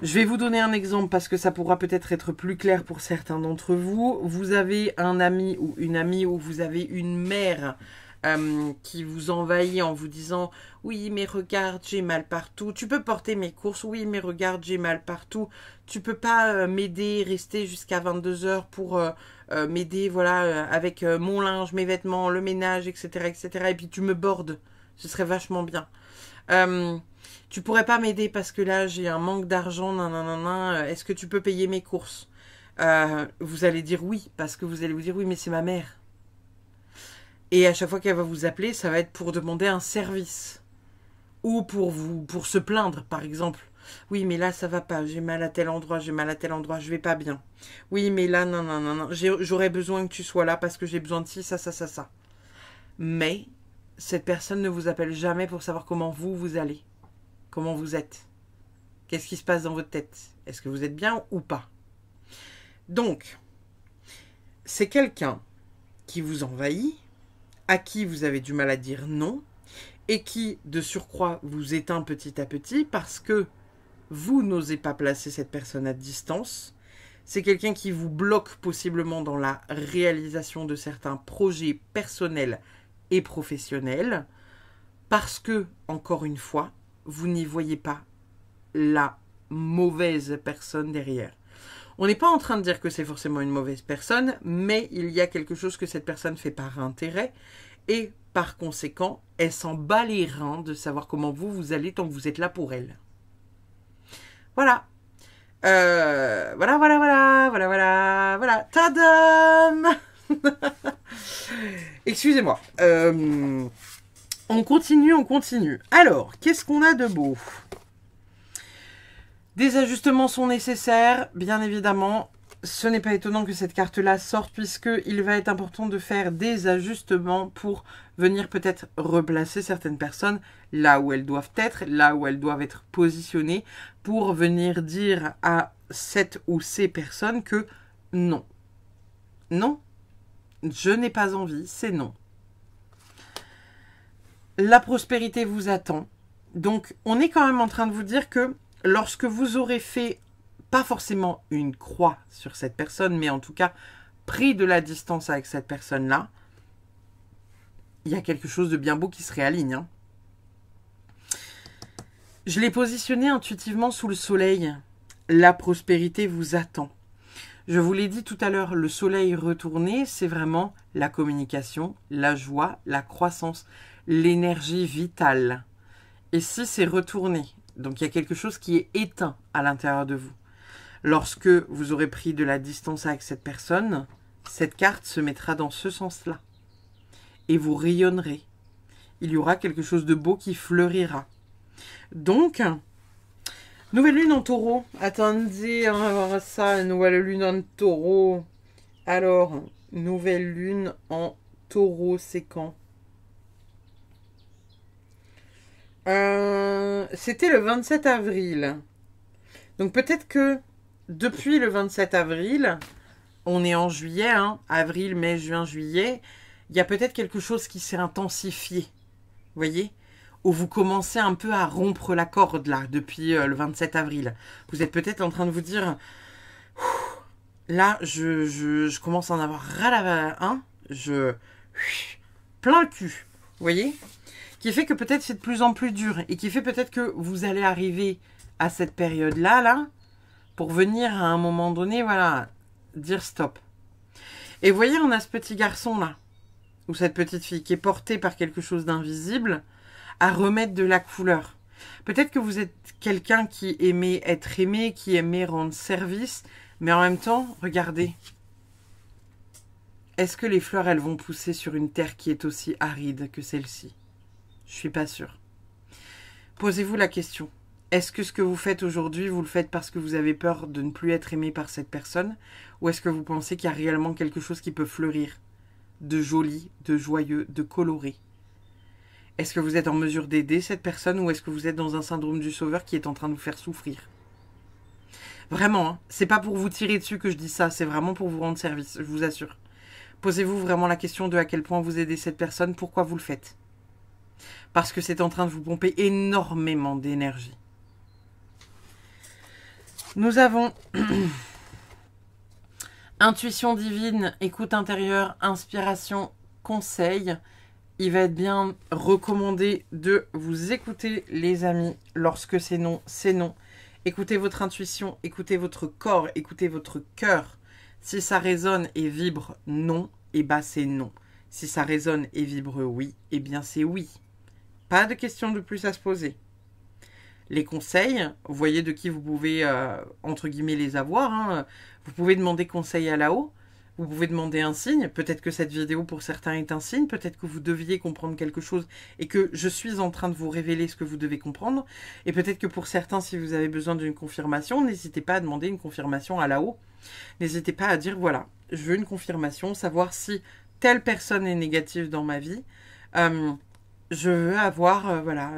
Je vais vous donner un exemple parce que ça pourra peut-être être plus clair pour certains d'entre vous. Vous avez un ami ou une amie ou vous avez une mère qui vous envahit en vous disant « Oui, mais regarde, j'ai mal partout. Tu peux porter mes courses. Oui, mais regarde, j'ai mal partout. Tu peux pas m'aider, rester jusqu'à 22 heures pour m'aider voilà, avec mon linge, mes vêtements, le ménage, etc., etc. Et puis tu me bordes. Ce serait vachement bien. Tu pourrais pas m'aider parce que là, j'ai un manque d'argent. Nanana. Est-ce que tu peux payer mes courses ?» Vous allez dire oui parce que vous allez vous dire « Oui, mais c'est ma mère. » Et à chaque fois qu'elle va vous appeler, ça va être pour demander un service. Ou pour se plaindre, par exemple. Oui, mais là, ça va pas. J'ai mal à tel endroit, j'ai mal à tel endroit, je vais pas bien. Oui, mais là, non. J'aurais besoin que tu sois là parce que j'ai besoin de ci, ça. Mais, cette personne ne vous appelle jamais pour savoir comment vous allez. Comment vous êtes. Qu'est-ce qui se passe dans votre tête? Est-ce que vous êtes bien ou pas? Donc, c'est quelqu'un qui vous envahit, à qui vous avez du mal à dire non, et qui, de surcroît, vous éteint petit à petit parce que vous n'osez pas placer cette personne à distance. C'est quelqu'un qui vous bloque possiblement dans la réalisation de certains projets personnels et professionnels parce que, encore une fois, vous n'y voyez pas la mauvaise personne derrière. On n'est pas en train de dire que c'est forcément une mauvaise personne, mais il y a quelque chose que cette personne fait par intérêt et par conséquent, elle s'en bat les reins de savoir comment vous allez tant que vous êtes là pour elle. Voilà. Voilà. Tadam. Excusez-moi. On continue. Alors, qu'est-ce qu'on a de beau ? Des ajustements sont nécessaires, bien évidemment. Ce n'est pas étonnant que cette carte-là sorte puisqu'il va être important de faire des ajustements pour venir peut-être replacer certaines personnes là où elles doivent être, là où elles doivent être positionnées pour venir dire à cette ou ces personnes que non. Non, je n'ai pas envie, c'est non. La prospérité vous attend. Donc, on est quand même en train de vous dire que lorsque vous aurez fait, pas forcément une croix sur cette personne, mais en tout cas, pris de la distance avec cette personne-là, il y a quelque chose de bien beau qui se réaligne. Hein. Je l'ai positionné intuitivement sous le soleil. La prospérité vous attend. Je vous l'ai dit tout à l'heure, le soleil retourné, c'est vraiment la communication, la joie, la croissance, l'énergie vitale. Et si c'est retourné, donc il y a quelque chose qui est éteint à l'intérieur de vous. Lorsque vous aurez pris de la distance avec cette personne, cette carte se mettra dans ce sens-là. Et vous rayonnerez. Il y aura quelque chose de beau qui fleurira. Donc, nouvelle lune en taureau. Attendez, on va voir ça, nouvelle lune en taureau. Alors, nouvelle lune en taureau, c'est quand ? C'était le 27 avril. Donc peut-être que depuis le 27 avril, on est en juillet, hein, avril, mai, juin, juillet, il y a peut-être quelque chose qui s'est intensifié. Vous voyez ? Où vous commencez un peu à rompre la corde là, depuis le 27 avril. Vous êtes peut-être en train de vous dire, là, je commence à en avoir ras la hein, plein le cul. Vous voyez ? Qui fait que peut-être c'est de plus en plus dur et qui fait peut-être que vous allez arriver à cette période-là, là, pour venir à un moment donné, voilà, dire stop. Et vous voyez, on a ce petit garçon-là, ou cette petite fille qui est portée par quelque chose d'invisible, à remettre de la couleur. Peut-être que vous êtes quelqu'un qui aimait être aimé, qui aimait rendre service, mais en même temps, regardez. est-ce que les fleurs, elles vont pousser sur une terre qui est aussi aride que celle-ci? Je suis pas sûre. Posez-vous la question. Est-ce que ce que vous faites aujourd'hui, vous le faites parce que vous avez peur de ne plus être aimé par cette personne? Ou est-ce que vous pensez qu'il y a réellement quelque chose qui peut fleurir? De joli, de joyeux, de coloré? Est-ce que vous êtes en mesure d'aider cette personne ou est-ce que vous êtes dans un syndrome du sauveur qui est en train de vous faire souffrir? Vraiment, hein, c'est pas pour vous tirer dessus que je dis ça, c'est vraiment pour vous rendre service, je vous assure. Posez-vous vraiment la question de à quel point vous aidez cette personne, pourquoi vous le faites. Parce que c'est en train de vous pomper énormément d'énergie. Nous avons intuition divine, écoute intérieure, inspiration, conseil. Il va être bien recommandé de vous écouter, les amis, lorsque c'est non, c'est non. Écoutez votre intuition, écoutez votre corps, écoutez votre cœur. Si ça résonne et vibre non, eh bien c'est non. Si ça résonne et vibre oui, eh bien c'est oui. Pas de question de plus à se poser. Les conseils, vous voyez de qui vous pouvez, entre guillemets, les avoir. Hein. Vous pouvez demander conseil à là-haut. Vous pouvez demander un signe. Peut-être que cette vidéo, pour certains, est un signe. Peut-être que vous deviez comprendre quelque chose et que je suis en train de vous révéler ce que vous devez comprendre. Et peut-être que pour certains, si vous avez besoin d'une confirmation, n'hésitez pas à demander une confirmation à là-haut. N'hésitez pas à dire, voilà, je veux une confirmation, savoir si telle personne est négative dans ma vie. Je veux avoir, voilà,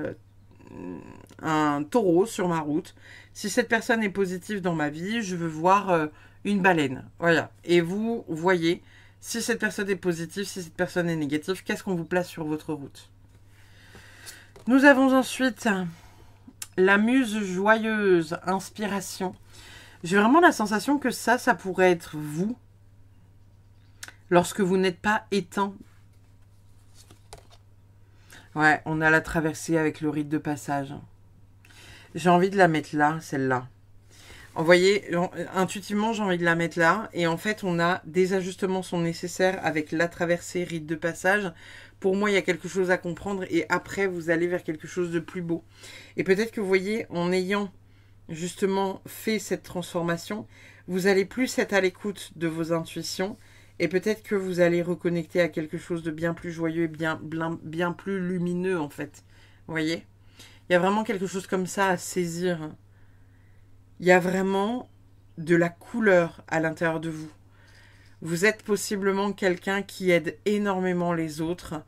un taureau sur ma route. Si cette personne est positive dans ma vie, je veux voir une baleine. Voilà. Et vous voyez, si cette personne est positive, si cette personne est négative, qu'est-ce qu'on vous place sur votre route? Nous avons ensuite la muse joyeuse, inspiration. J'ai vraiment la sensation que ça pourrait être vous, lorsque vous n'êtes pas éteint. Ouais, on a la traversée avec le rite de passage. J'ai envie de la mettre là, celle-là. Vous voyez, intuitivement, j'ai envie de la mettre là. Et en fait, on a des ajustements sont nécessaires avec la traversée, rite de passage. Pour moi, il y a quelque chose à comprendre. Et après, vous allez vers quelque chose de plus beau. Et peut-être que vous voyez, en ayant justement fait cette transformation, vous allez plus être à l'écoute de vos intuitions. Et peut-être que vous allez reconnecter à quelque chose de bien plus joyeux et bien plus lumineux, en fait. Vous voyez? Il y a vraiment quelque chose comme ça à saisir. Il y a vraiment de la couleur à l'intérieur de vous. Vous êtes possiblement quelqu'un qui aide énormément les autres,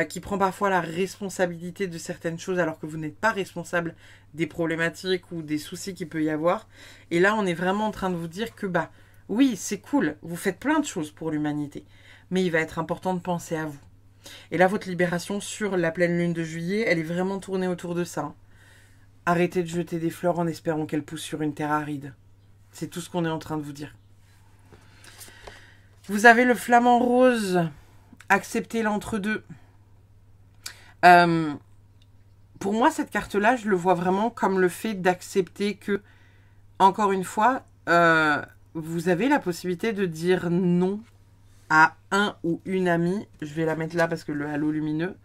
qui prend parfois la responsabilité de certaines choses alors que vous n'êtes pas responsable des problématiques ou des soucis qu'il peut y avoir. Et là, on est vraiment en train de vous dire que, bah, oui, c'est cool, vous faites plein de choses pour l'humanité, mais il va être important de penser à vous. Et là, votre libération sur la pleine lune de juillet, elle est vraiment tournée autour de ça. Arrêtez de jeter des fleurs en espérant qu'elles poussent sur une terre aride. C'est tout ce qu'on est en train de vous dire. Vous avez le flamant rose. Acceptez l'entre-deux. Pour moi, cette carte-là, je le vois vraiment comme le fait d'accepter que, encore une fois, vous avez la possibilité de dire non à un ou une amie. Je vais la mettre là parce que le halo lumineux.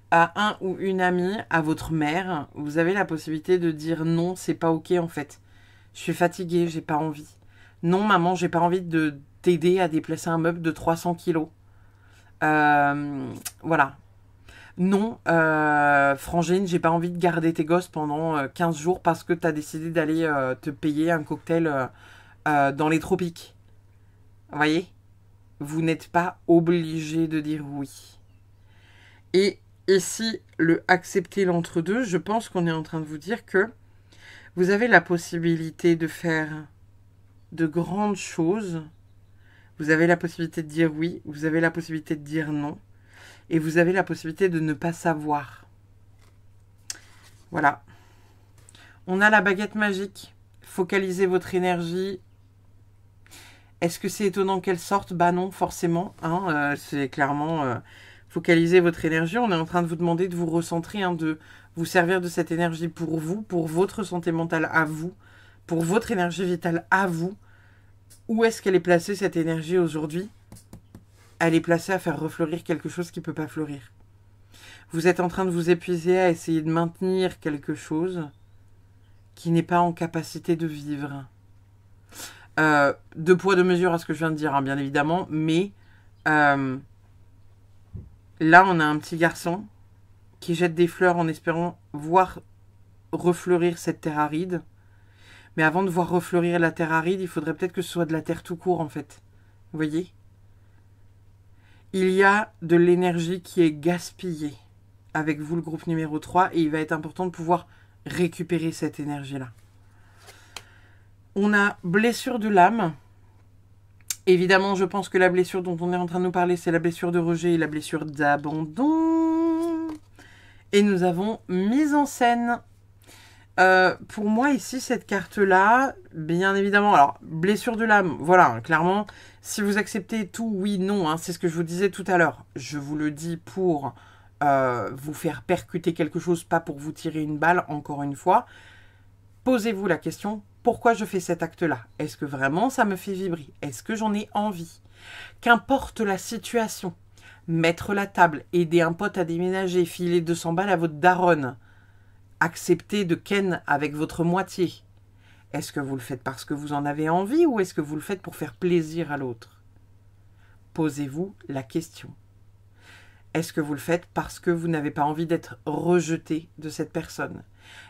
À un ou une amie, à votre mère, vous avez la possibilité de dire non, c'est pas ok en fait. Je suis fatiguée, j'ai pas envie. Non maman, j'ai pas envie de t'aider à déplacer un meuble de 300 kilos. Voilà. Non, Frangine, j'ai pas envie de garder tes gosses pendant 15 jours parce que t'as décidé d'aller te payer un cocktail dans les tropiques. Vous voyez? Vous n'êtes pas obligé de dire oui. Et si le accepter l'entre-deux, je pense qu'on est en train de vous dire que vous avez la possibilité de faire de grandes choses. Vous avez la possibilité de dire oui, vous avez la possibilité de dire non. Et vous avez la possibilité de ne pas savoir. Voilà. On a la baguette magique. Focalisez votre énergie. Est-ce que c'est étonnant qu'elle sorte? Bah non, forcément. Hein, c'est clairement... focalisez votre énergie. On est en train de vous demander de vous recentrer, hein, de vous servir de cette énergie pour vous, pour votre santé mentale à vous, pour votre énergie vitale à vous. Où est-ce qu'elle est placée, cette énergie, aujourd'hui? Elle est placée à faire refleurir quelque chose qui ne peut pas fleurir. Vous êtes en train de vous épuiser à essayer de maintenir quelque chose qui n'est pas en capacité de vivre. Deux poids, deux mesures à ce que je viens de dire, hein, bien évidemment, mais Là, on a un petit garçon qui jette des fleurs en espérant voir refleurir cette terre aride. Mais avant de voir refleurir la terre aride, il faudrait peut-être que ce soit de la terre tout court, en fait. Vous voyez? Il y a de l'énergie qui est gaspillée avec vous, le groupe numéro 3, et il va être important de pouvoir récupérer cette énergie-là. On a blessure de l'âme. Évidemment, je pense que la blessure dont on est en train de nous parler, c'est la blessure de rejet et la blessure d'abandon. Et nous avons mise en scène. Pour moi, ici, cette carte-là, bien évidemment, alors, blessure de l'âme, voilà, clairement, si vous acceptez tout, oui, non, hein, c'est ce que je vous disais tout à l'heure. Je vous le dis pour vous faire percuter quelque chose, pas pour vous tirer une balle, encore une fois. Posez-vous la question, pourquoi je fais cet acte-là? Est-ce que vraiment ça me fait vibrer? Est-ce que j'en ai envie? Qu'importe la situation, mettre la table, aider un pote à déménager, filer 200 balles à votre daronne, accepter de ken avec votre moitié. Est-ce que vous le faites parce que vous en avez envie ou est-ce que vous le faites pour faire plaisir à l'autre? Posez-vous la question. Est-ce que vous le faites parce que vous n'avez pas envie d'être rejeté de cette personne?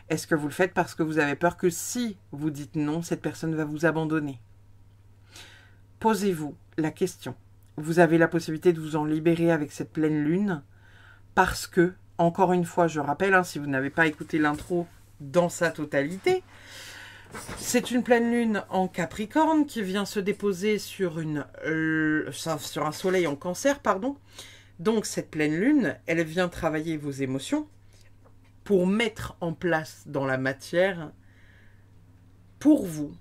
Est-ce que vous le faites parce que vous avez peur que si vous dites non, cette personne va vous abandonner? Posez-vous la question. Vous avez la possibilité de vous en libérer avec cette pleine lune parce que, encore une fois, je rappelle, hein, si vous n'avez pas écouté l'intro dans sa totalité, c'est une pleine lune en Capricorne qui vient se déposer sur un soleil en Cancer, pardon. Donc cette pleine lune, elle vient travailler vos émotions pour mettre en place dans la matière, pour vous,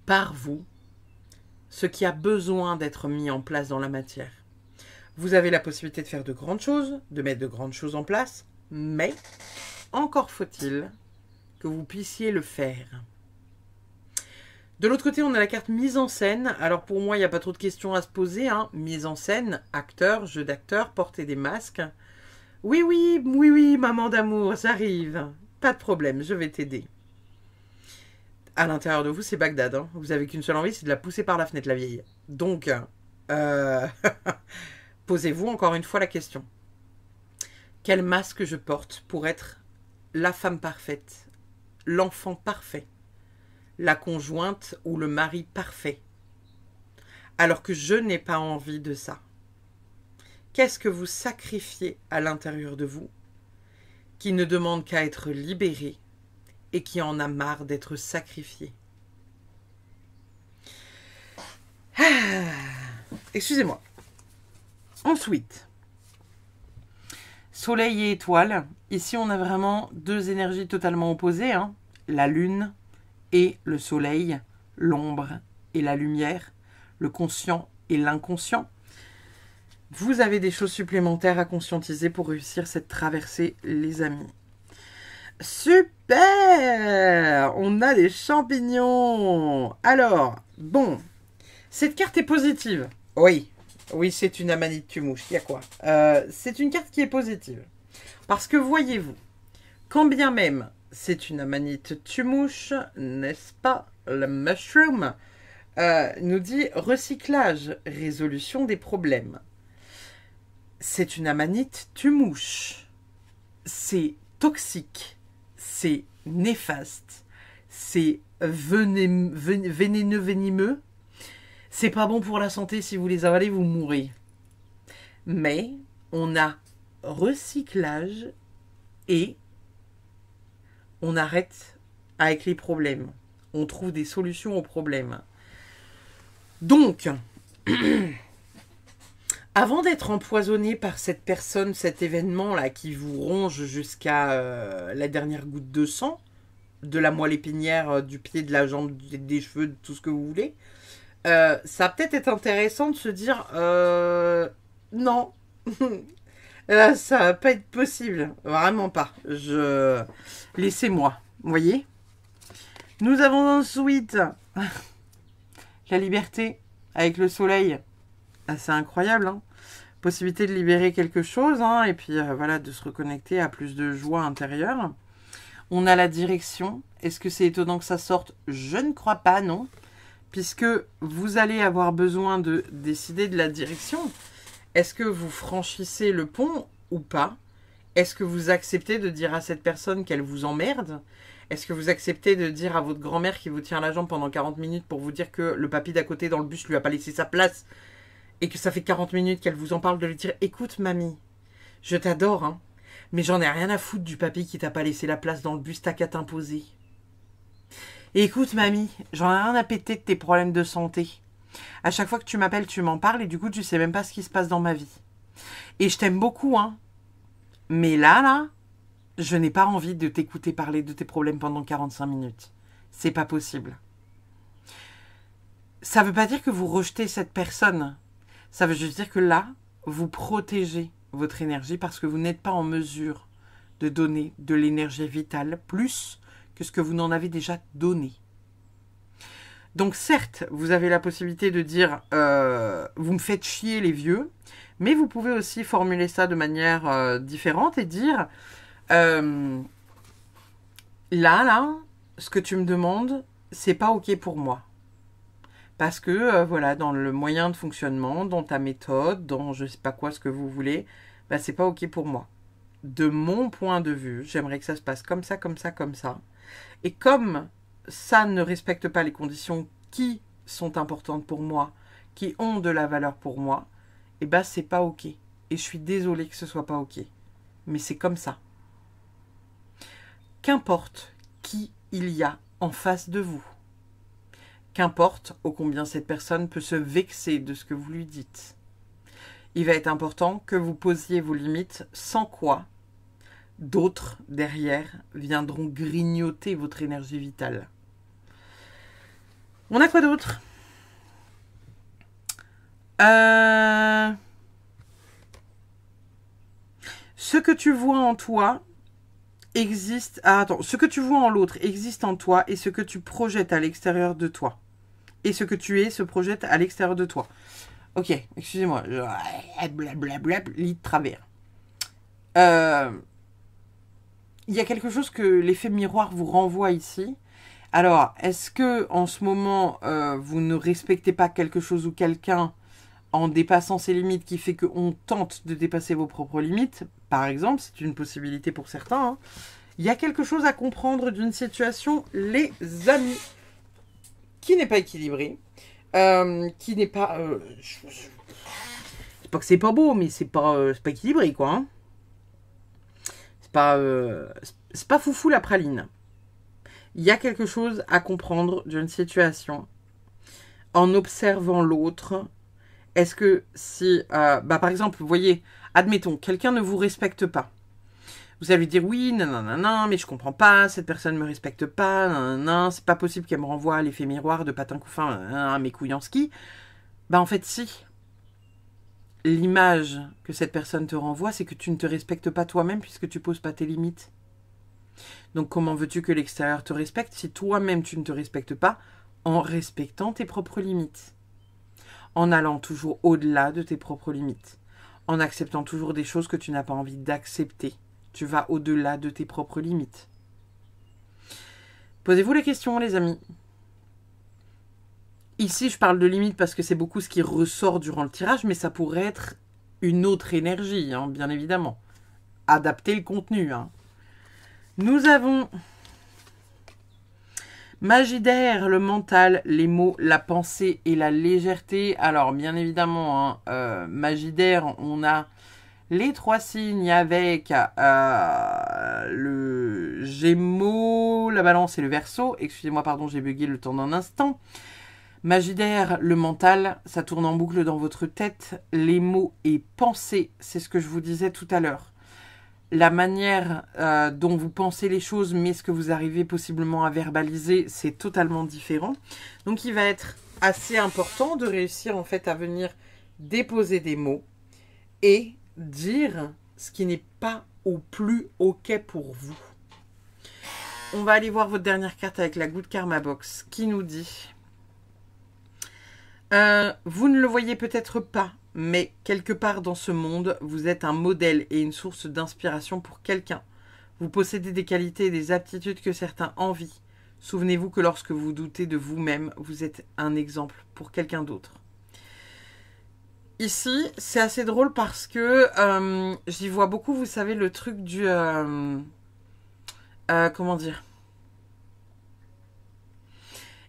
par vous, ce qui a besoin d'être mis en place dans la matière. Vous avez la possibilité de faire de grandes choses, de mettre de grandes choses en place, mais encore faut-il que vous puissiez le faire. De l'autre côté, on a la carte mise en scène. Alors pour moi, il n'y a pas trop de questions à se poser. Hein. Mise en scène, acteur, jeu d'acteur, porter des masques. Oui, oui, oui, oui, maman d'amour, j'arrive. Pas de problème, je vais t'aider. À l'intérieur de vous, c'est Bagdad. Hein. Vous avez qu'une seule envie, c'est de la pousser par la fenêtre, la vieille. Donc, posez-vous encore une fois la question. Quel masque je porte pour être la femme parfaite, l'enfant parfait, la conjointe ou le mari parfait, alors que je n'ai pas envie de ça? Qu'est-ce que vous sacrifiez à l'intérieur de vous qui ne demande qu'à être libéré et qui en a marre d'être sacrifié? Excusez-moi. Ensuite, soleil et étoile. Ici, on a vraiment deux énergies totalement opposées. Hein. La lune et le soleil, l'ombre et la lumière, le conscient et l'inconscient. Vous avez des choses supplémentaires à conscientiser pour réussir cette traversée, les amis. Super! On a des champignons. Alors, bon, cette carte est positive. Oui, oui, c'est une amanite tumouche. Il y a quoi? C'est une carte qui est positive. Parce que voyez-vous, quand bien même c'est une amanite tumouche, n'est-ce pas? Le mushroom nous dit recyclage, résolution des problèmes. C'est une amanite tumouche. C'est toxique. C'est néfaste. C'est vénéneux, venimeux. C'est pas bon pour la santé. Si vous les avalez, vous mourrez. Mais on a recyclage et on arrête avec les problèmes. On trouve des solutions aux problèmes. Donc, avant d'être empoisonné par cette personne, cet événement-là qui vous ronge jusqu'à la dernière goutte de sang, de la moelle épinière, du pied, de la jambe, des cheveux, de tout ce que vous voulez, ça peut-être être intéressant de se dire non, ça va pas être possible, vraiment pas. Laissez-moi, vous voyez. Nous avons ensuite la liberté avec le soleil. C'est incroyable, hein. Possibilité de libérer quelque chose, hein, et puis voilà, de se reconnecter à plus de joie intérieure. On a la direction. Est-ce que c'est étonnant que ça sorte? Je ne crois pas, non. puisque vous allez avoir besoin de décider de la direction. Est-ce que vous franchissez le pont ou pas? Est-ce que vous acceptez de dire à cette personne qu'elle vous emmerde? Est-ce que vous acceptez de dire à votre grand-mère qui vous tient la jambe pendant 40 minutes pour vous dire que le papy d'à côté dans le bus lui a pas laissé sa place et que ça fait 40 minutes qu'elle vous en parle, de lui dire « Écoute, mamie, je t'adore, hein, mais j'en ai rien à foutre du papy qui t'a pas laissé la place dans le bus, t'as qu'à t'imposer. Et écoute, mamie, j'en ai rien à péter de tes problèmes de santé. À chaque fois que tu m'appelles, tu m'en parles et du coup, tu sais même pas ce qui se passe dans ma vie. Et je t'aime beaucoup, hein. Mais là, je n'ai pas envie de t'écouter parler de tes problèmes pendant 45 minutes. C'est pas possible. » Ça veut pas dire que vous rejetez cette personne. Ça veut juste dire que là, vous protégez votre énergie parce que vous n'êtes pas en mesure de donner de l'énergie vitale plus que ce que vous n'en avez déjà donné. Donc certes, vous avez la possibilité de dire vous me faites chier les vieux, mais vous pouvez aussi formuler ça de manière différente et dire là, ce que tu me demandes, c'est pas ok pour moi. Parce que, voilà, dans le moyen de fonctionnement, dans ta méthode, dans je sais pas quoi, ce que vous voulez, bah, c'est pas ok pour moi. De mon point de vue, j'aimerais que ça se passe comme ça, comme ça, comme ça. Et comme ça ne respecte pas les conditions qui sont importantes pour moi, qui ont de la valeur pour moi, et bah, c'est pas ok. Et je suis désolée que ce soit pas ok. Mais c'est comme ça. Qu'importe qui il y a en face de vous. Qu'importe ô combien cette personne peut se vexer de ce que vous lui dites. Il va être important que vous posiez vos limites, sans quoi d'autres derrière viendront grignoter votre énergie vitale. On a quoi d'autre? Ce que tu vois en toi existe... Ah, attends, ce que tu vois en l'autre existe en toi et ce que tu projettes à l'extérieur de toi. Et ce que tu es se projette à l'extérieur de toi. Ok, excusez-moi. Blablabla, lit de travers. Il y a quelque chose que l'effet miroir vous renvoie ici. Alors, est-ce que en ce moment, vous ne respectez pas quelque chose ou quelqu'un en dépassant ses limites qui fait qu'on tente de dépasser vos propres limites? Par exemple, c'est une possibilité pour certains. Hein. Il y a quelque chose à comprendre d'une situation, les amis, qui n'est pas équilibrée, qui n'est pas... c'est pas que c'est pas beau, mais c'est pas équilibré, quoi. Hein. C'est pas foufou la praline. Il y a quelque chose à comprendre d'une situation en observant l'autre. Est-ce que si, par exemple, vous voyez, admettons, quelqu'un ne vous respecte pas. Vous allez lui dire oui, non, mais je comprends pas, cette personne ne me respecte pas, non, c'est pas possible qu'elle me renvoie l'effet miroir de patin couffin, mes couilles en ski. En fait, si. L'image que cette personne te renvoie, c'est que tu ne te respectes pas toi-même puisque tu poses pas tes limites. Donc comment veux-tu que l'extérieur te respecte si toi-même tu ne te respectes pas en respectant tes propres limites? En allant toujours au-delà de tes propres limites. En acceptant toujours des choses que tu n'as pas envie d'accepter. Tu vas au-delà de tes propres limites. Posez-vous la question, les amis. Ici, je parle de limites parce que c'est beaucoup ce qui ressort durant le tirage, mais ça pourrait être une autre énergie, hein, bien évidemment. Adapter le contenu. Hein. Nous avons magie d'air, le mental, les mots, la pensée et la légèreté. Alors, bien évidemment, hein, magie d'air, on a les 3 signes avec le Gémeaux, la Balance et le Verseau. Excusez-moi, pardon, j'ai bugué le temps d'un instant. Magie d'air, le mental, ça tourne en boucle dans votre tête. Les mots et pensées, c'est ce que je vous disais tout à l'heure. La manière dont vous pensez les choses, mais ce que vous arrivez possiblement à verbaliser, c'est totalement différent. Donc, il va être assez important de réussir en fait à venir déposer des mots et dire ce qui n'est pas au plus ok pour vous. On va aller voir votre dernière carte avec la Good Karma Box qui nous dit vous ne le voyez peut-être pas, mais quelque part dans ce monde, vous êtes un modèle et une source d'inspiration pour quelqu'un. Vous possédez des qualités et des aptitudes que certains envient. Souvenez-vous que lorsque vous doutez de vous-même, vous êtes un exemple pour quelqu'un d'autre. Ici, c'est assez drôle parce que j'y vois beaucoup, vous savez, le truc du... comment dire?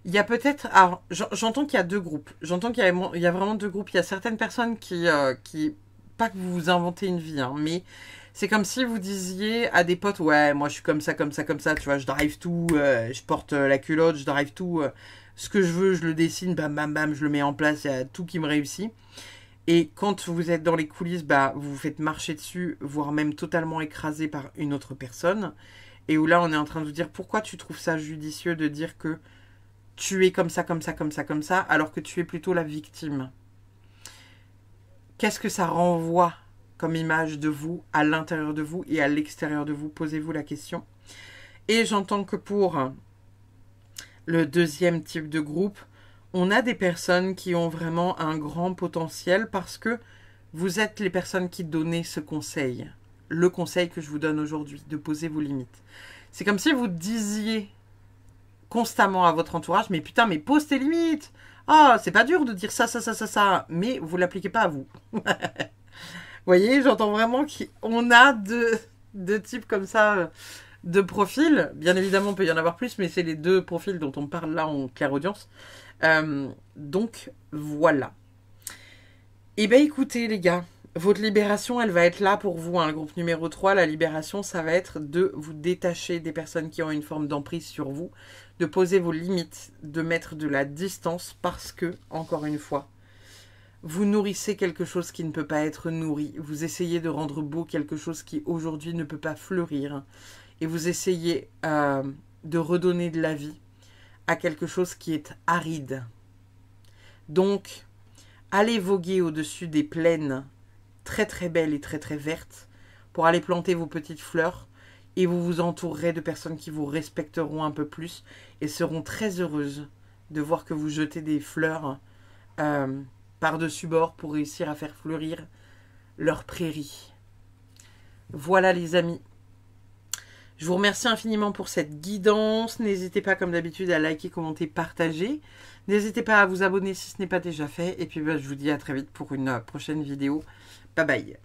Il y a peut-être... Alors, j'entends qu'il y a deux groupes. J'entends qu'il y a vraiment deux groupes. Il y a certaines personnes qui... pas que vous vous inventez une vie, hein, mais c'est comme si vous disiez à des potes, ouais, moi je suis comme ça, comme ça, comme ça, tu vois, je drive tout, je porte la culotte, je drive tout, ce que je veux, je le dessine, bam, bam, bam, je le mets en place, il y a tout qui me réussit. Et quand vous êtes dans les coulisses, bah, vous vous faites marcher dessus, voire même totalement écrasé par une autre personne. Et où là, on est en train de vous dire, pourquoi tu trouves ça judicieux de dire que tu es comme ça, comme ça, comme ça, comme ça, alors que tu es plutôt la victime? Qu'est-ce que ça renvoie comme image de vous, à l'intérieur de vous et à l'extérieur de vous? Posez-vous la question. Et j'entends que pour le deuxième type de groupe, on a des personnes qui ont vraiment un grand potentiel parce que vous êtes les personnes qui donnez ce conseil. Le conseil que je vous donne aujourd'hui, de poser vos limites. C'est comme si vous disiez constamment à votre entourage, mais putain, mais pose tes limites. Ah, c'est pas dur de dire ça, ça, ça, ça, ça, mais vous l'appliquez pas à vous. Vous voyez, j'entends vraiment qu'on a deux types comme ça de profils. Bien évidemment, il peut y en avoir plus, mais c'est les deux profils dont on parle là en clairaudience. Donc, voilà. Eh bien, écoutez, les gars, votre libération, elle va être là pour vous. Hein. Le groupe numéro 3, la libération, ça va être de vous détacher des personnes qui ont une forme d'emprise sur vous, de poser vos limites, de mettre de la distance parce que, encore une fois, vous nourrissez quelque chose qui ne peut pas être nourri. Vous essayez de rendre beau quelque chose qui, aujourd'hui, ne peut pas fleurir. Et vous essayez de redonner de la vie à quelque chose qui est aride. Donc, allez voguer au-dessus des plaines très très belles et très très vertes pour aller planter vos petites fleurs et vous vous entourerez de personnes qui vous respecteront un peu plus et seront très heureuses de voir que vous jetez des fleurs par-dessus bord pour réussir à faire fleurir leur prairie. Voilà les amis. Je vous remercie infiniment pour cette guidance. N'hésitez pas, comme d'habitude, à liker, commenter, partager. N'hésitez pas à vous abonner si ce n'est pas déjà fait. Et puis, je vous dis à très vite pour une prochaine vidéo. Bye bye.